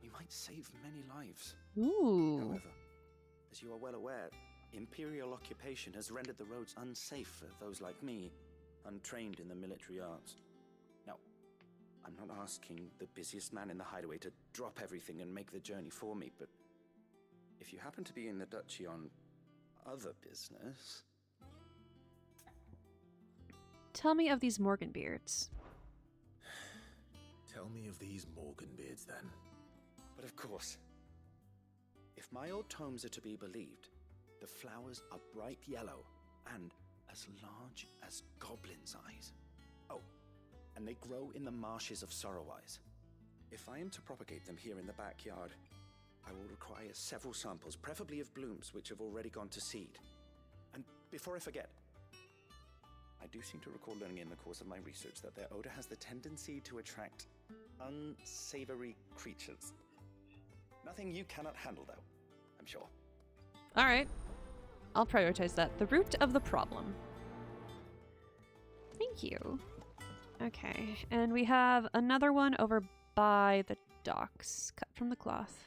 we might save many lives. Ooh. However, as you are well aware, Imperial occupation has rendered the roads unsafe for those like me, untrained in the military arts. Now, I'm not asking the busiest man in the hideaway to drop everything and make the journey for me, but if you happen to be in the duchy on other business... Tell me of these Morganbeards. Tell me of these Morganbeards, then. But of course. If my old tomes are to be believed, the flowers are bright yellow and as large as goblins' eyes. Oh, and they grow in the marshes of Sorrowise. If I am to propagate them here in the backyard, I will require several samples, preferably of blooms which have already gone to seed. And before I forget, I do seem to recall learning in the course of my research that their odor has the tendency to attract unsavory creatures. Nothing you cannot handle, though, I'm sure. All right. I'll prioritize that. The root of the problem. Thank you. Okay, and we have another one over by the docks, cut from the cloth.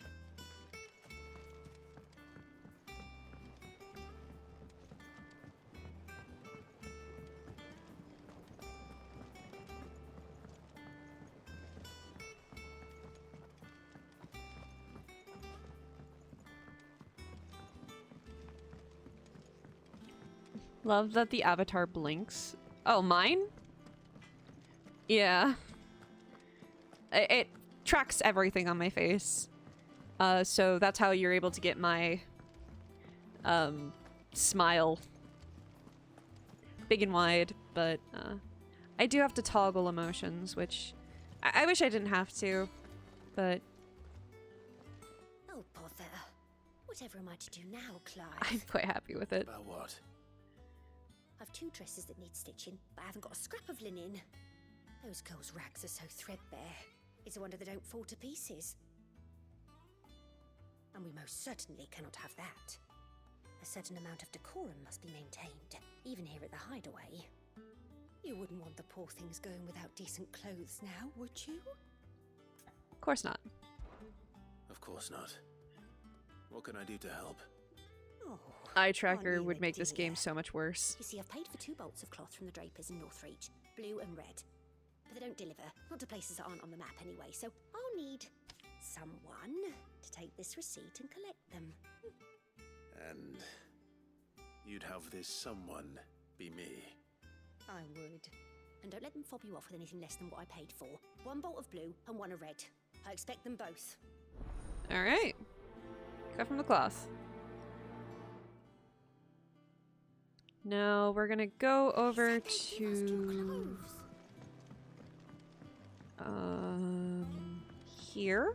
Love that the avatar blinks. Oh, mine? Yeah. It tracks everything on my face. So that's how you're able to get my smile big and wide, but I do have to toggle emotions, which I wish I didn't have to, but Oh, bother. Whatever am I to do now, Clive? I'm quite happy with it. About what? I've 2 dresses that need stitching, but I haven't got a scrap of linen. Those girls' rags are so threadbare. It's a wonder they don't fall to pieces. And we most certainly cannot have that. A certain amount of decorum must be maintained, even here at the hideaway. You wouldn't want the poor things going without decent clothes now, would you? Of course not. Of course not. What can I do to help? Oh, Eye tracker aren't you would a make this dear? game so much worse. You see, I've paid for 2 bolts of cloth from the drapers in Northreach, blue and red. But they don't deliver, not to places that aren't on the map anyway, so I'll need someone to take this receipt and collect them. And you'd have this someone be me. I would. And don't let them fob you off with anything less than what I paid for. 1 bolt of blue and 1 of red. I expect them both. All right. Cut from the cloth. Now we're gonna go over to here.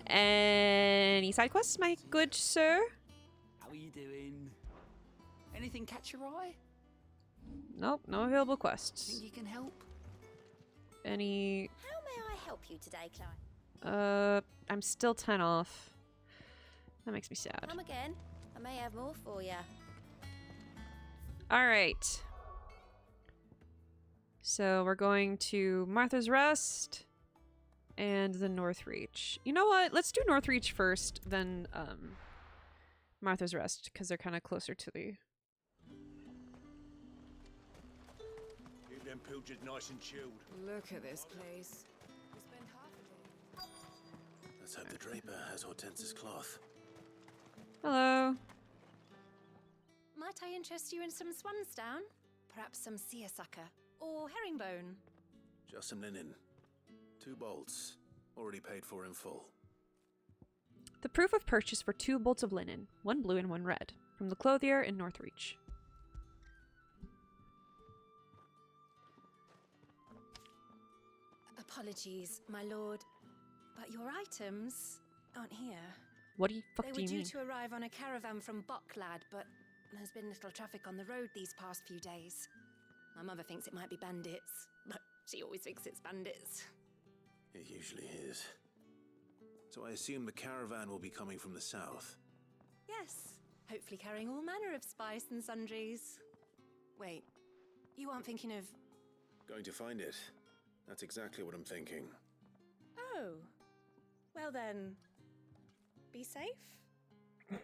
Any side quests, my good sir? How are you doing? Anything catch your eye? Nope, no available quests. Think you can help? Any? How may I help you today, Clive? I'm still 10 off. That makes me sad. Come again. I may have more for you. All right. So we're going to Martha's Rest and the Northreach. You know what? Let's do Northreach first, then Martha's Rest, because they're kind of closer to the... Keep them pilchards nice and chilled. Look at this place. We spent half a day. Let's hope the draper has Hortense's cloth. Hello. Might I interest you in some swansdown? Perhaps some seersucker or herringbone? Just some linen. 2 bolts. Already paid for in full. The proof of purchase for 2 bolts of linen, 1 blue and 1 red, from the clothier in Northreach. Apologies, my lord, but your items aren't here. What do you fuck They do were you due mean? to arrive on a caravan from Bucklad, but there's been little traffic on the road these past few days. My mother thinks it might be bandits, but she always thinks it's bandits. It usually is. So I assume the caravan will be coming from the south. Yes, hopefully carrying all manner of spice and sundries. Wait, you aren't thinking of... Going to find it. That's exactly what I'm thinking. Oh, well then, be safe?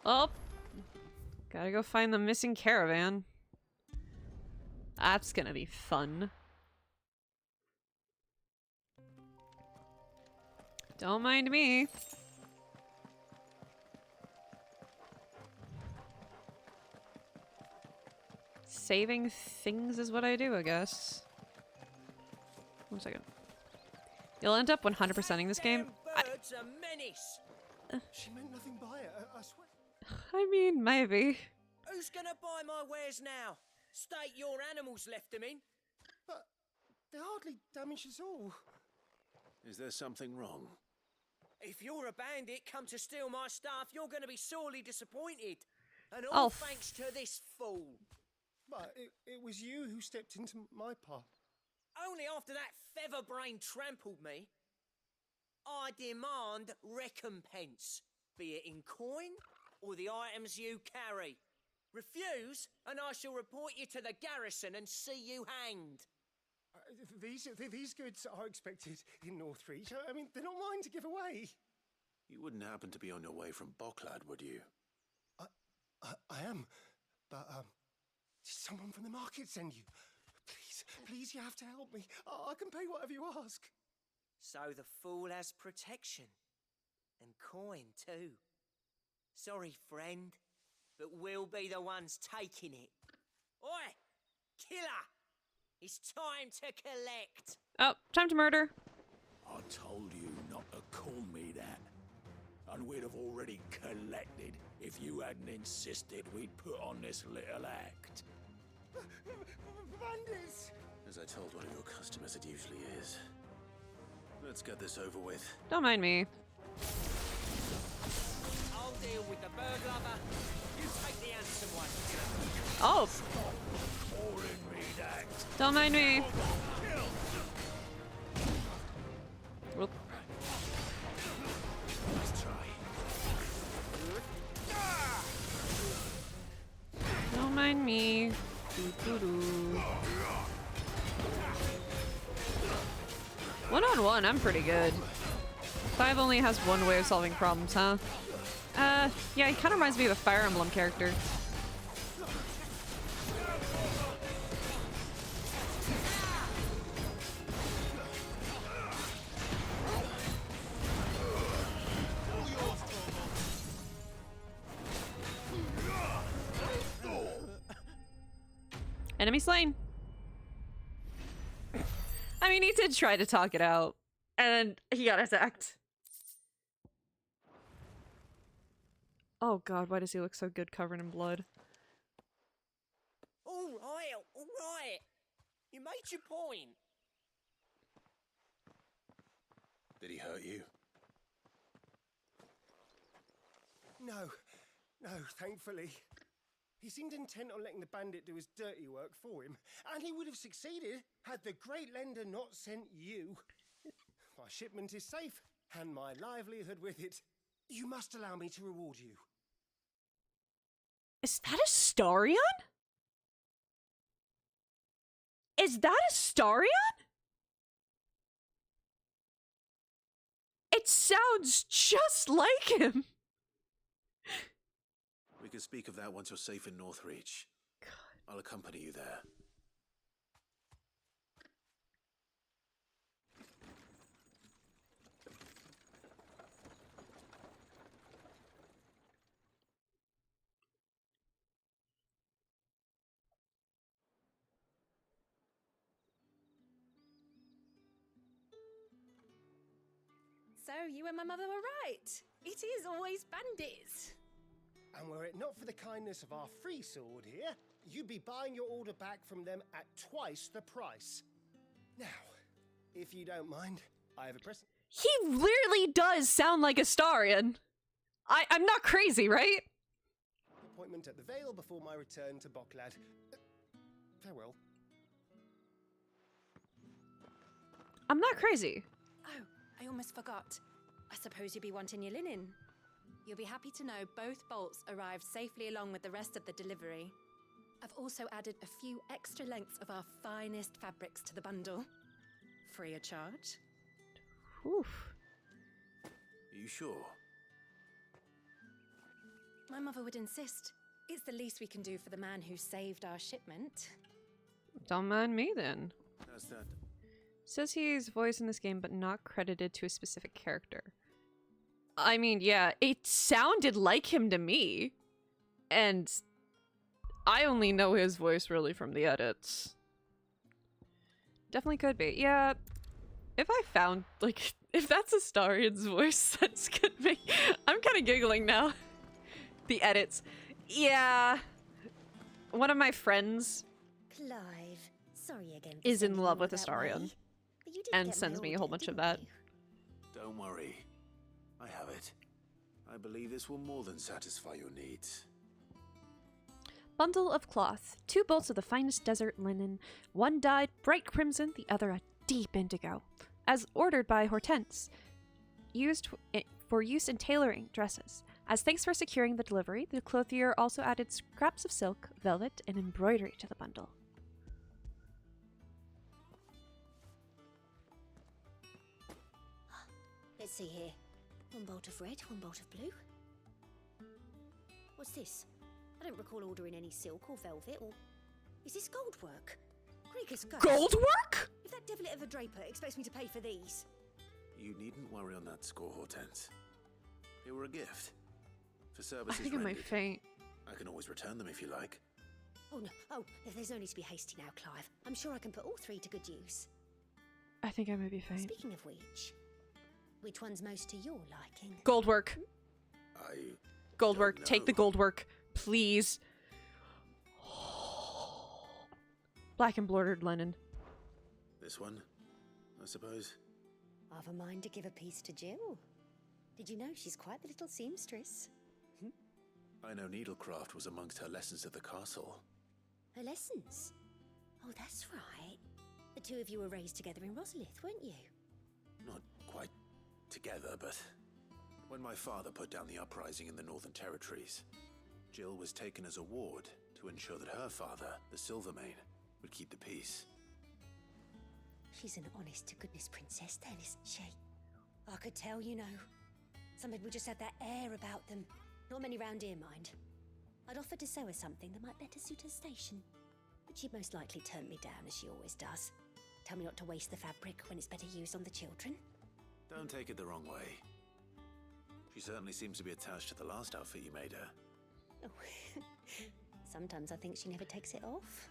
Oh, gotta go find the missing caravan. That's gonna be fun. Don't mind me. Saving things is what I do, I guess. 1 second. You'll end up 100%ing this game. Birds a menace. She meant nothing by it, I swear. I mean, maybe. Who's gonna buy my wares now? State your animals left them in. But they're hardly damaged at all. Is there something wrong? If you're a bandit come to steal my stuff, you're gonna be sorely disappointed. And all thanks to this fool. But it was you who stepped into my path. Only after that feather-brain trampled me. I demand recompense, be it in coin or the items you carry. Refuse, and I shall report you to the garrison and see you hanged. These goods are expected in Northreach. I mean, they're not mine to give away. You wouldn't happen to be on your way from Bucklad, would you? I am, but did someone from the market send you? Please, you have to help me. I can pay whatever you ask. So the fool has protection. And coin, too. Sorry, friend, but we'll be the ones taking it. Oi! Killer! It's time to collect! Oh, time to murder. I told you not to call me that. And we'd have already collected if you hadn't insisted we'd put on this little act. Bandits! As I told one of your customers, it usually is. Let's get this over with. Don't mind me. I'll deal with the bird lover. You take the handsome one. Oh. Stop calling me that. Don't mind me. Whoop. Let's try. Don't mind me. Doo-doo-doo. 1-on-1, I'm pretty good. Clive only has one way of solving problems, huh? Yeah, he kind of reminds me of a Fire Emblem character. Enemy slain. I mean, he did try to talk it out, and he got attacked. Oh god, why does he look so good covered in blood? All right. You made your point. Did he hurt you? No, thankfully. He seemed intent on letting the bandit do his dirty work for him, and he would have succeeded had the Great Lender not sent you. My shipment is safe, and my livelihood with it. You must allow me to reward you. Is that Astarion? Is that Astarion? It sounds just like him. We can speak of that once you're safe in Northreach. I'll accompany you there. So, you and my mother were right. It is always bandits. And were it not for the kindness of our free sword here, you'd be buying your order back from them at twice the price. Now, if you don't mind, I have a present. He literally does sound like Astarion. I'm not crazy, right? Appointment at the Vale before my return to Boklad. Farewell. I'm not crazy. Oh, I almost forgot. I suppose you'll be wanting your linen. You'll be happy to know both bolts arrived safely along with the rest of the delivery. I've also added a few extra lengths of our finest fabrics to the bundle. Free of charge. Oof. Are you sure? My mother would insist. It's the least we can do for the man who saved our shipment. Don't mind me then. How's that? Says he's voiced in this game but not credited to a specific character. I mean, yeah, it sounded like him to me. And I only know his voice really from the edits. Definitely could be. Yeah, if I found, like, if that's Astarion's voice, that's gonna be... I'm kind of giggling now. The edits. Yeah. One of my friends Clive, sorry again. is in love with Astarion. And sends me a whole bunch of that. Don't worry. I have it. I believe this will more than satisfy your needs. Bundle of cloth. 2 bolts of the finest desert linen. One dyed bright crimson, the other a deep indigo. As ordered by Hortense. Used for use in tailoring dresses. As thanks for securing the delivery, the clothier also added scraps of silk, velvet, and embroidery to the bundle. Let's see here. 1 bolt of red, 1 bolt of blue. What's this? I don't recall ordering any silk or velvet, or... Is this gold work? Krieger's ghost. Gold work? If that devil of a draper expects me to pay for these... You needn't worry on that score, Hortense. They were a gift. For services I think I might faint. I can always return them if you like. Oh no, oh, there's no need to be hasty now, Clive. I'm sure I can put all 3 to good use. I think I might be faint. Speaking of which one's most to your liking? Gold work. Gold don't work. Take the know. gold work, please. Black embroidered linen. This one, I suppose. I've a mind to give a piece to Jill. Did you know she's quite the little seamstress? I know needlecraft was amongst her lessons at the castle. Her lessons? Oh, that's right. The 2 of you were raised together in Rosalith, weren't you? Not quite together, but when my father put down the uprising in the Northern Territories, Jill was taken as a ward to ensure that her father, the Silvermane, would keep the peace. She's an honest-to-goodness princess then, isn't she? I could tell, you know. Some people just have that air about them. Not many round here, mind. I'd offered to sew her something that might better suit her station. But she'd most likely turn me down, as she always does. Tell me not to waste the fabric when it's better used on the children. Don't take it the wrong way. She certainly seems to be attached to the last outfit you made her. Oh. Sometimes I think she never takes it off.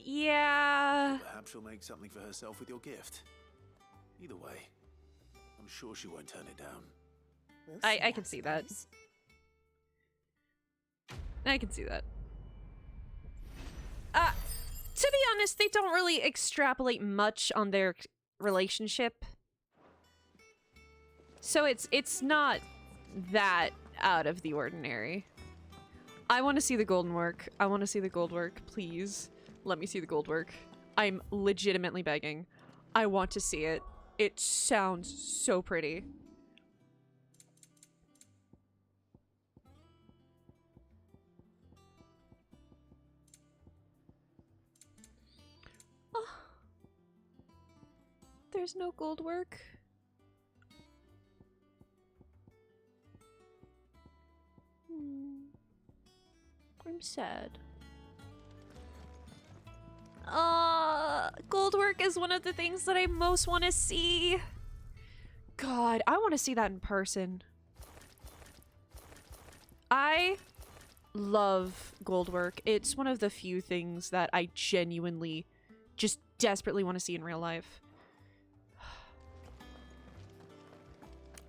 Yeah. Perhaps she'll make something for herself with your gift. Either way, I'm sure she won't turn it down. I can see that. I can see that. To be honest, they don't really extrapolate much on their relationship. So it's not that out of the ordinary. I want to see the golden work. I want to see the gold work. Please, let me see the gold work. I'm legitimately begging. I want to see it. It sounds so pretty. Oh. There's no gold work. I'm sad. Gold work is one of the things that I most want to see. God, I want to see that in person. I love gold work. It's one of the few things that I genuinely just desperately want to see in real life.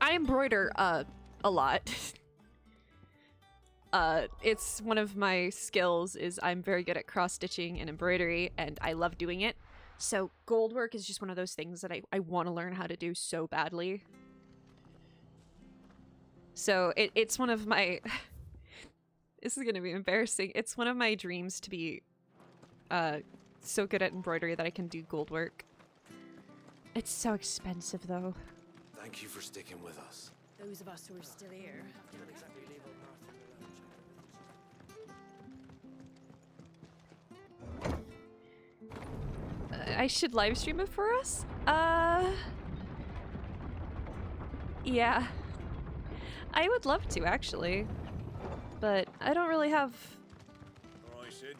I embroider a lot. It's one of my skills is I'm very good at cross-stitching and embroidery, and I love doing it. So gold work is just one of those things that I want to learn how to do so badly. So it's one of my... This is going to be embarrassing. It's one of my dreams to be so good at embroidery that I can do gold work. It's so expensive, though. Thank you for sticking with us. Those of us who are still here. I should live stream it for us? Yeah. I would love to, actually. But I don't really have... Alright, Sid.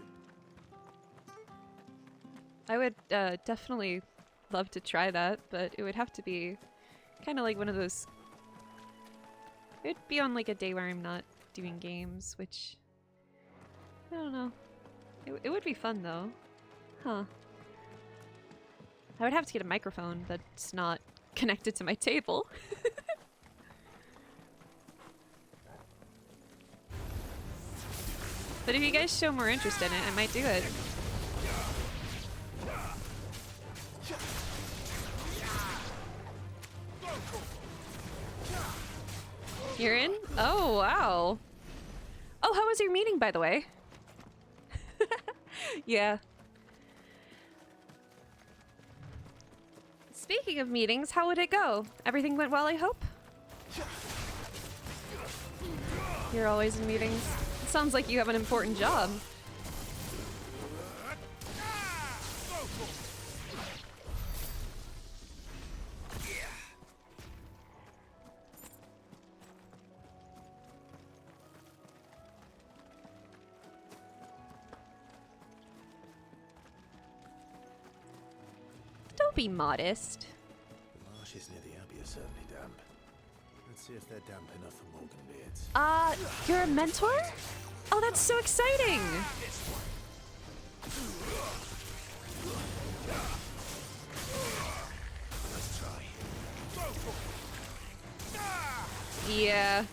I would definitely love to try that, but it would have to be kind of like one of those... It'd be on like a day where I'm not doing games, which... I don't know. It would be fun, though. Huh. I would have to get a microphone that's not connected to my table. But if you guys show more interest in it, I might do it. You're in? Oh, wow. Oh, how was your meeting, by the way? Yeah. Speaking of meetings, how would it go? Everything went well, I hope? You're always in meetings. It sounds like you have an important job. Don't be modest. The marshes near the Abbey are certainly damp. Let's see if they're damp enough for Morgan beards. You're a mentor? Oh, that's so exciting! Let's try. Yeah.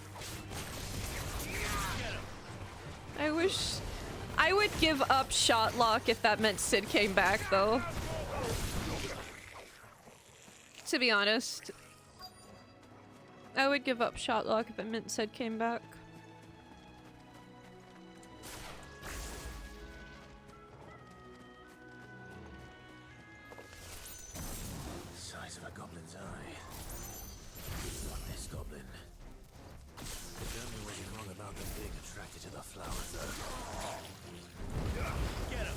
I wish... I would give up Shotlock if that meant Sid came back, though. To be honest. I would give up Shotlock if it meant Sid came back. Size of a goblin's eye. Not this goblin. The German wasn't wrong about them being attracted to the flowers, though. Get him!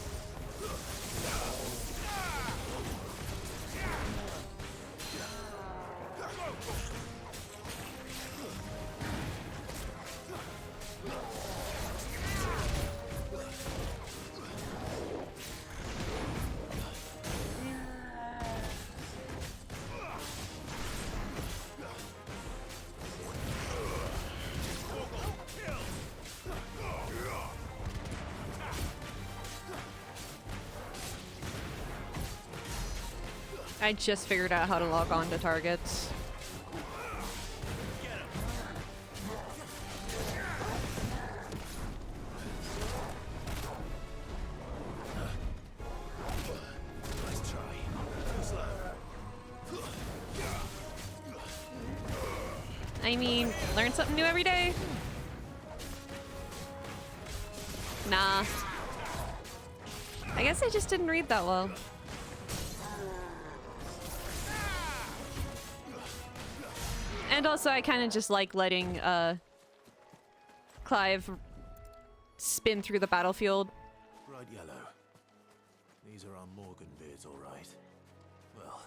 I just figured out how to log on to targets. Nice try. I mean, learn something new every day. Nah. I guess I just didn't read that well. And also, I kind of just like letting Clive spin through the battlefield. Bright yellow. These are our Morgan beards, all right. Well,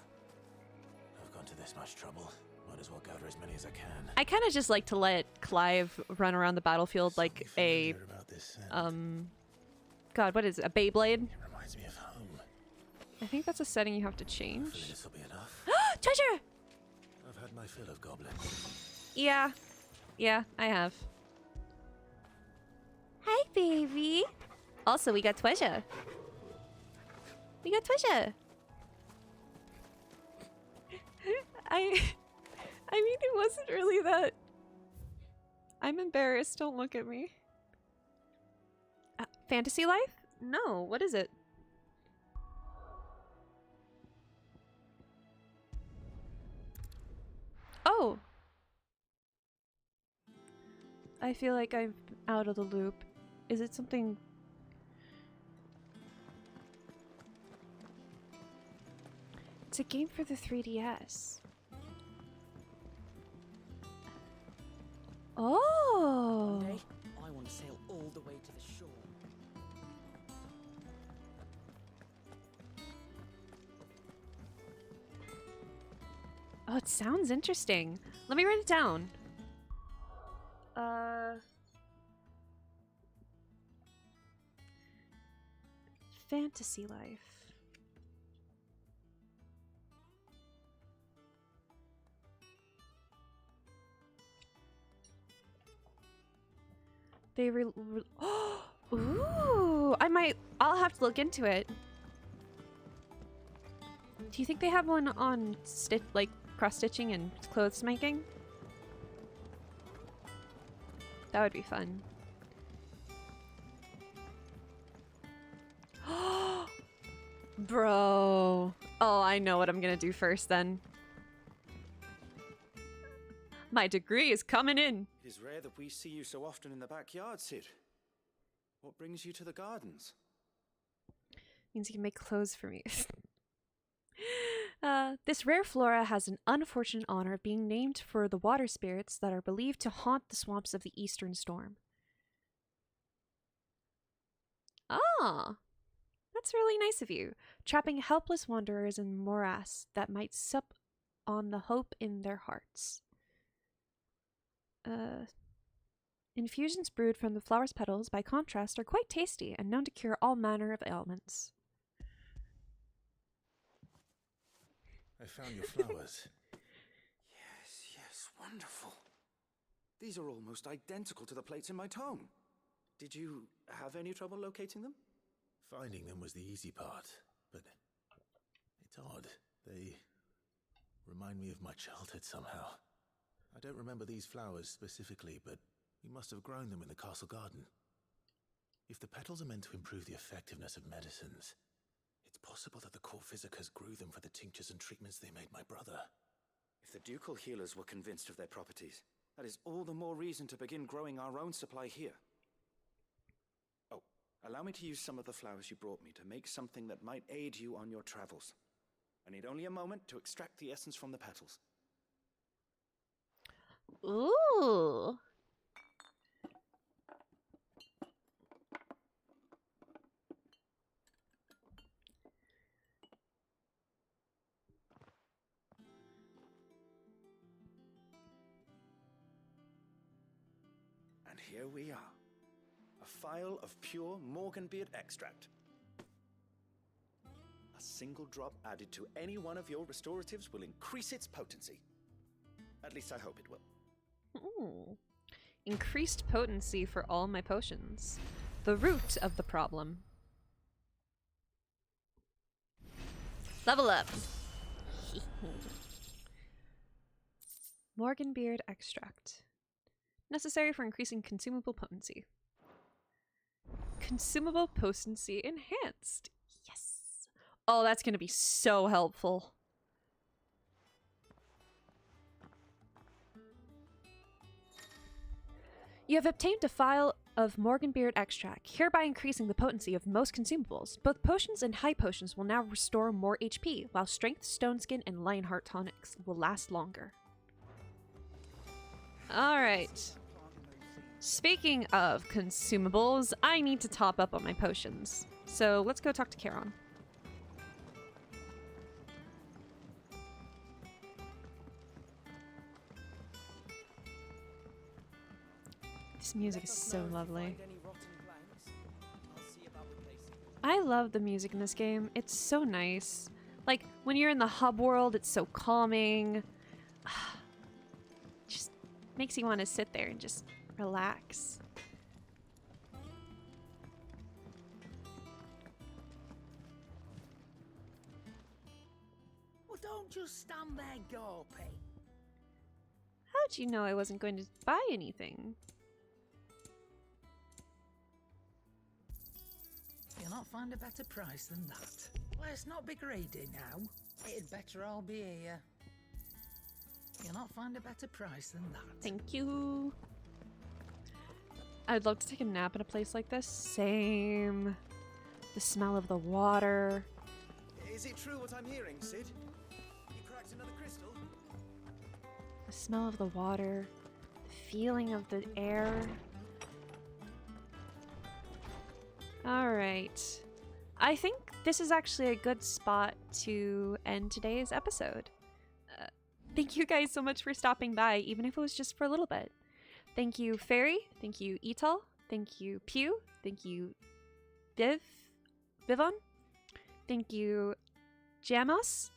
I've gone to this much trouble. Might as well gather as many as I can. I kind of just like to let Clive run around the battlefield like a God, what is it? A Beyblade? It reminds me of home. I think that's a setting you have to change. This will be enough. Treasure! I've had my fill of goblins. Yeah. Yeah, I have. Hi, baby. Also, we got treasure. We got treasure. I mean, it wasn't really that. I'm embarrassed. Don't look at me. Fantasy Life? No. What is it? Oh. I feel like I'm out of the loop. Is it something... It's a game for the 3DS. Oh! One day, I want to sail all the way to the shore. Oh, it sounds interesting. Let me write it down. Fantasy Life. They ooh, I'll have to look into it. Do you think they have one on cross-stitching and clothes making? That would be fun. Bro. Oh, I know what I'm gonna do first then. My degree is coming in. It is rare that we see you so often in the backyard, Cid. What brings you to the gardens? Means you can make clothes for me. This rare flora has an unfortunate honor of being named for the water spirits that are believed to haunt the swamps of the Eastern Storm. Ah, that's really nice of you. Trapping helpless wanderers in morass that might sup on the hope in their hearts. Infusions brewed from the flower's petals, by contrast, are quite tasty and known to cure all manner of ailments. I found your flowers. Yes, wonderful. These are almost identical to the plates in my tome. Did you have any trouble locating them? Finding them was the easy part, but it's odd. They remind me of my childhood somehow. I don't remember these flowers specifically, but you must have grown them in the castle garden. If the petals are meant to improve the effectiveness of medicines, it's possible that the court physicers grew them for the tinctures and treatments they made my brother. If the ducal healers were convinced of their properties, that is all the more reason to begin growing our own supply here. Oh, allow me to use some of the flowers you brought me to make something that might aid you on your travels. I need only a moment to extract the essence from the petals. Ooh. And here we are. A phial of pure Morganbeard extract. A single drop added to any one of your restoratives will increase its potency. At least I hope it will. Ooh. Increased potency for all my potions. The root of the problem. Level up. Morganbeard extract. Necessary for increasing consumable potency. Consumable potency enhanced. Yes. Oh, that's going to be so helpful. You have obtained a vial of Morganbeard extract, hereby increasing the potency of most consumables. Both potions and high potions will now restore more HP, while strength, stone skin, and lionheart tonics will last longer. Alright. Speaking of consumables, I need to top up on my potions. So let's go talk to Charon. This music is so lovely. I love the music in this game. It's so nice. Like, when you're in the hub world, it's so calming. Just makes you want to sit there and just relax. Well, don't just stand there gawping. How'd you know I wasn't going to buy anything? You'll not find a better price than that. Let's not be greedy now. It'd better all be here. You'll not find a better price than that. Thank you. I'd love to take a nap in a place like this. Same. The smell of the water. Is it true what I'm hearing, Sid? You cracked another crystal? The smell of the water. The feeling of the air. Alright. I think this is actually a good spot to end today's episode. Thank you guys so much for stopping by, even if it was just for a little bit. Thank you, Fairy. Thank you, Etal. Thank you, Pew. Thank you, Vivon. Thank you, Jamos.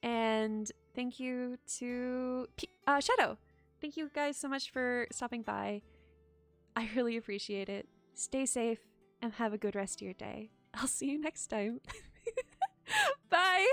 And thank you to Shadow. Thank you guys so much for stopping by. I really appreciate it. Stay safe and have a good rest of your day. I'll see you next time. Bye!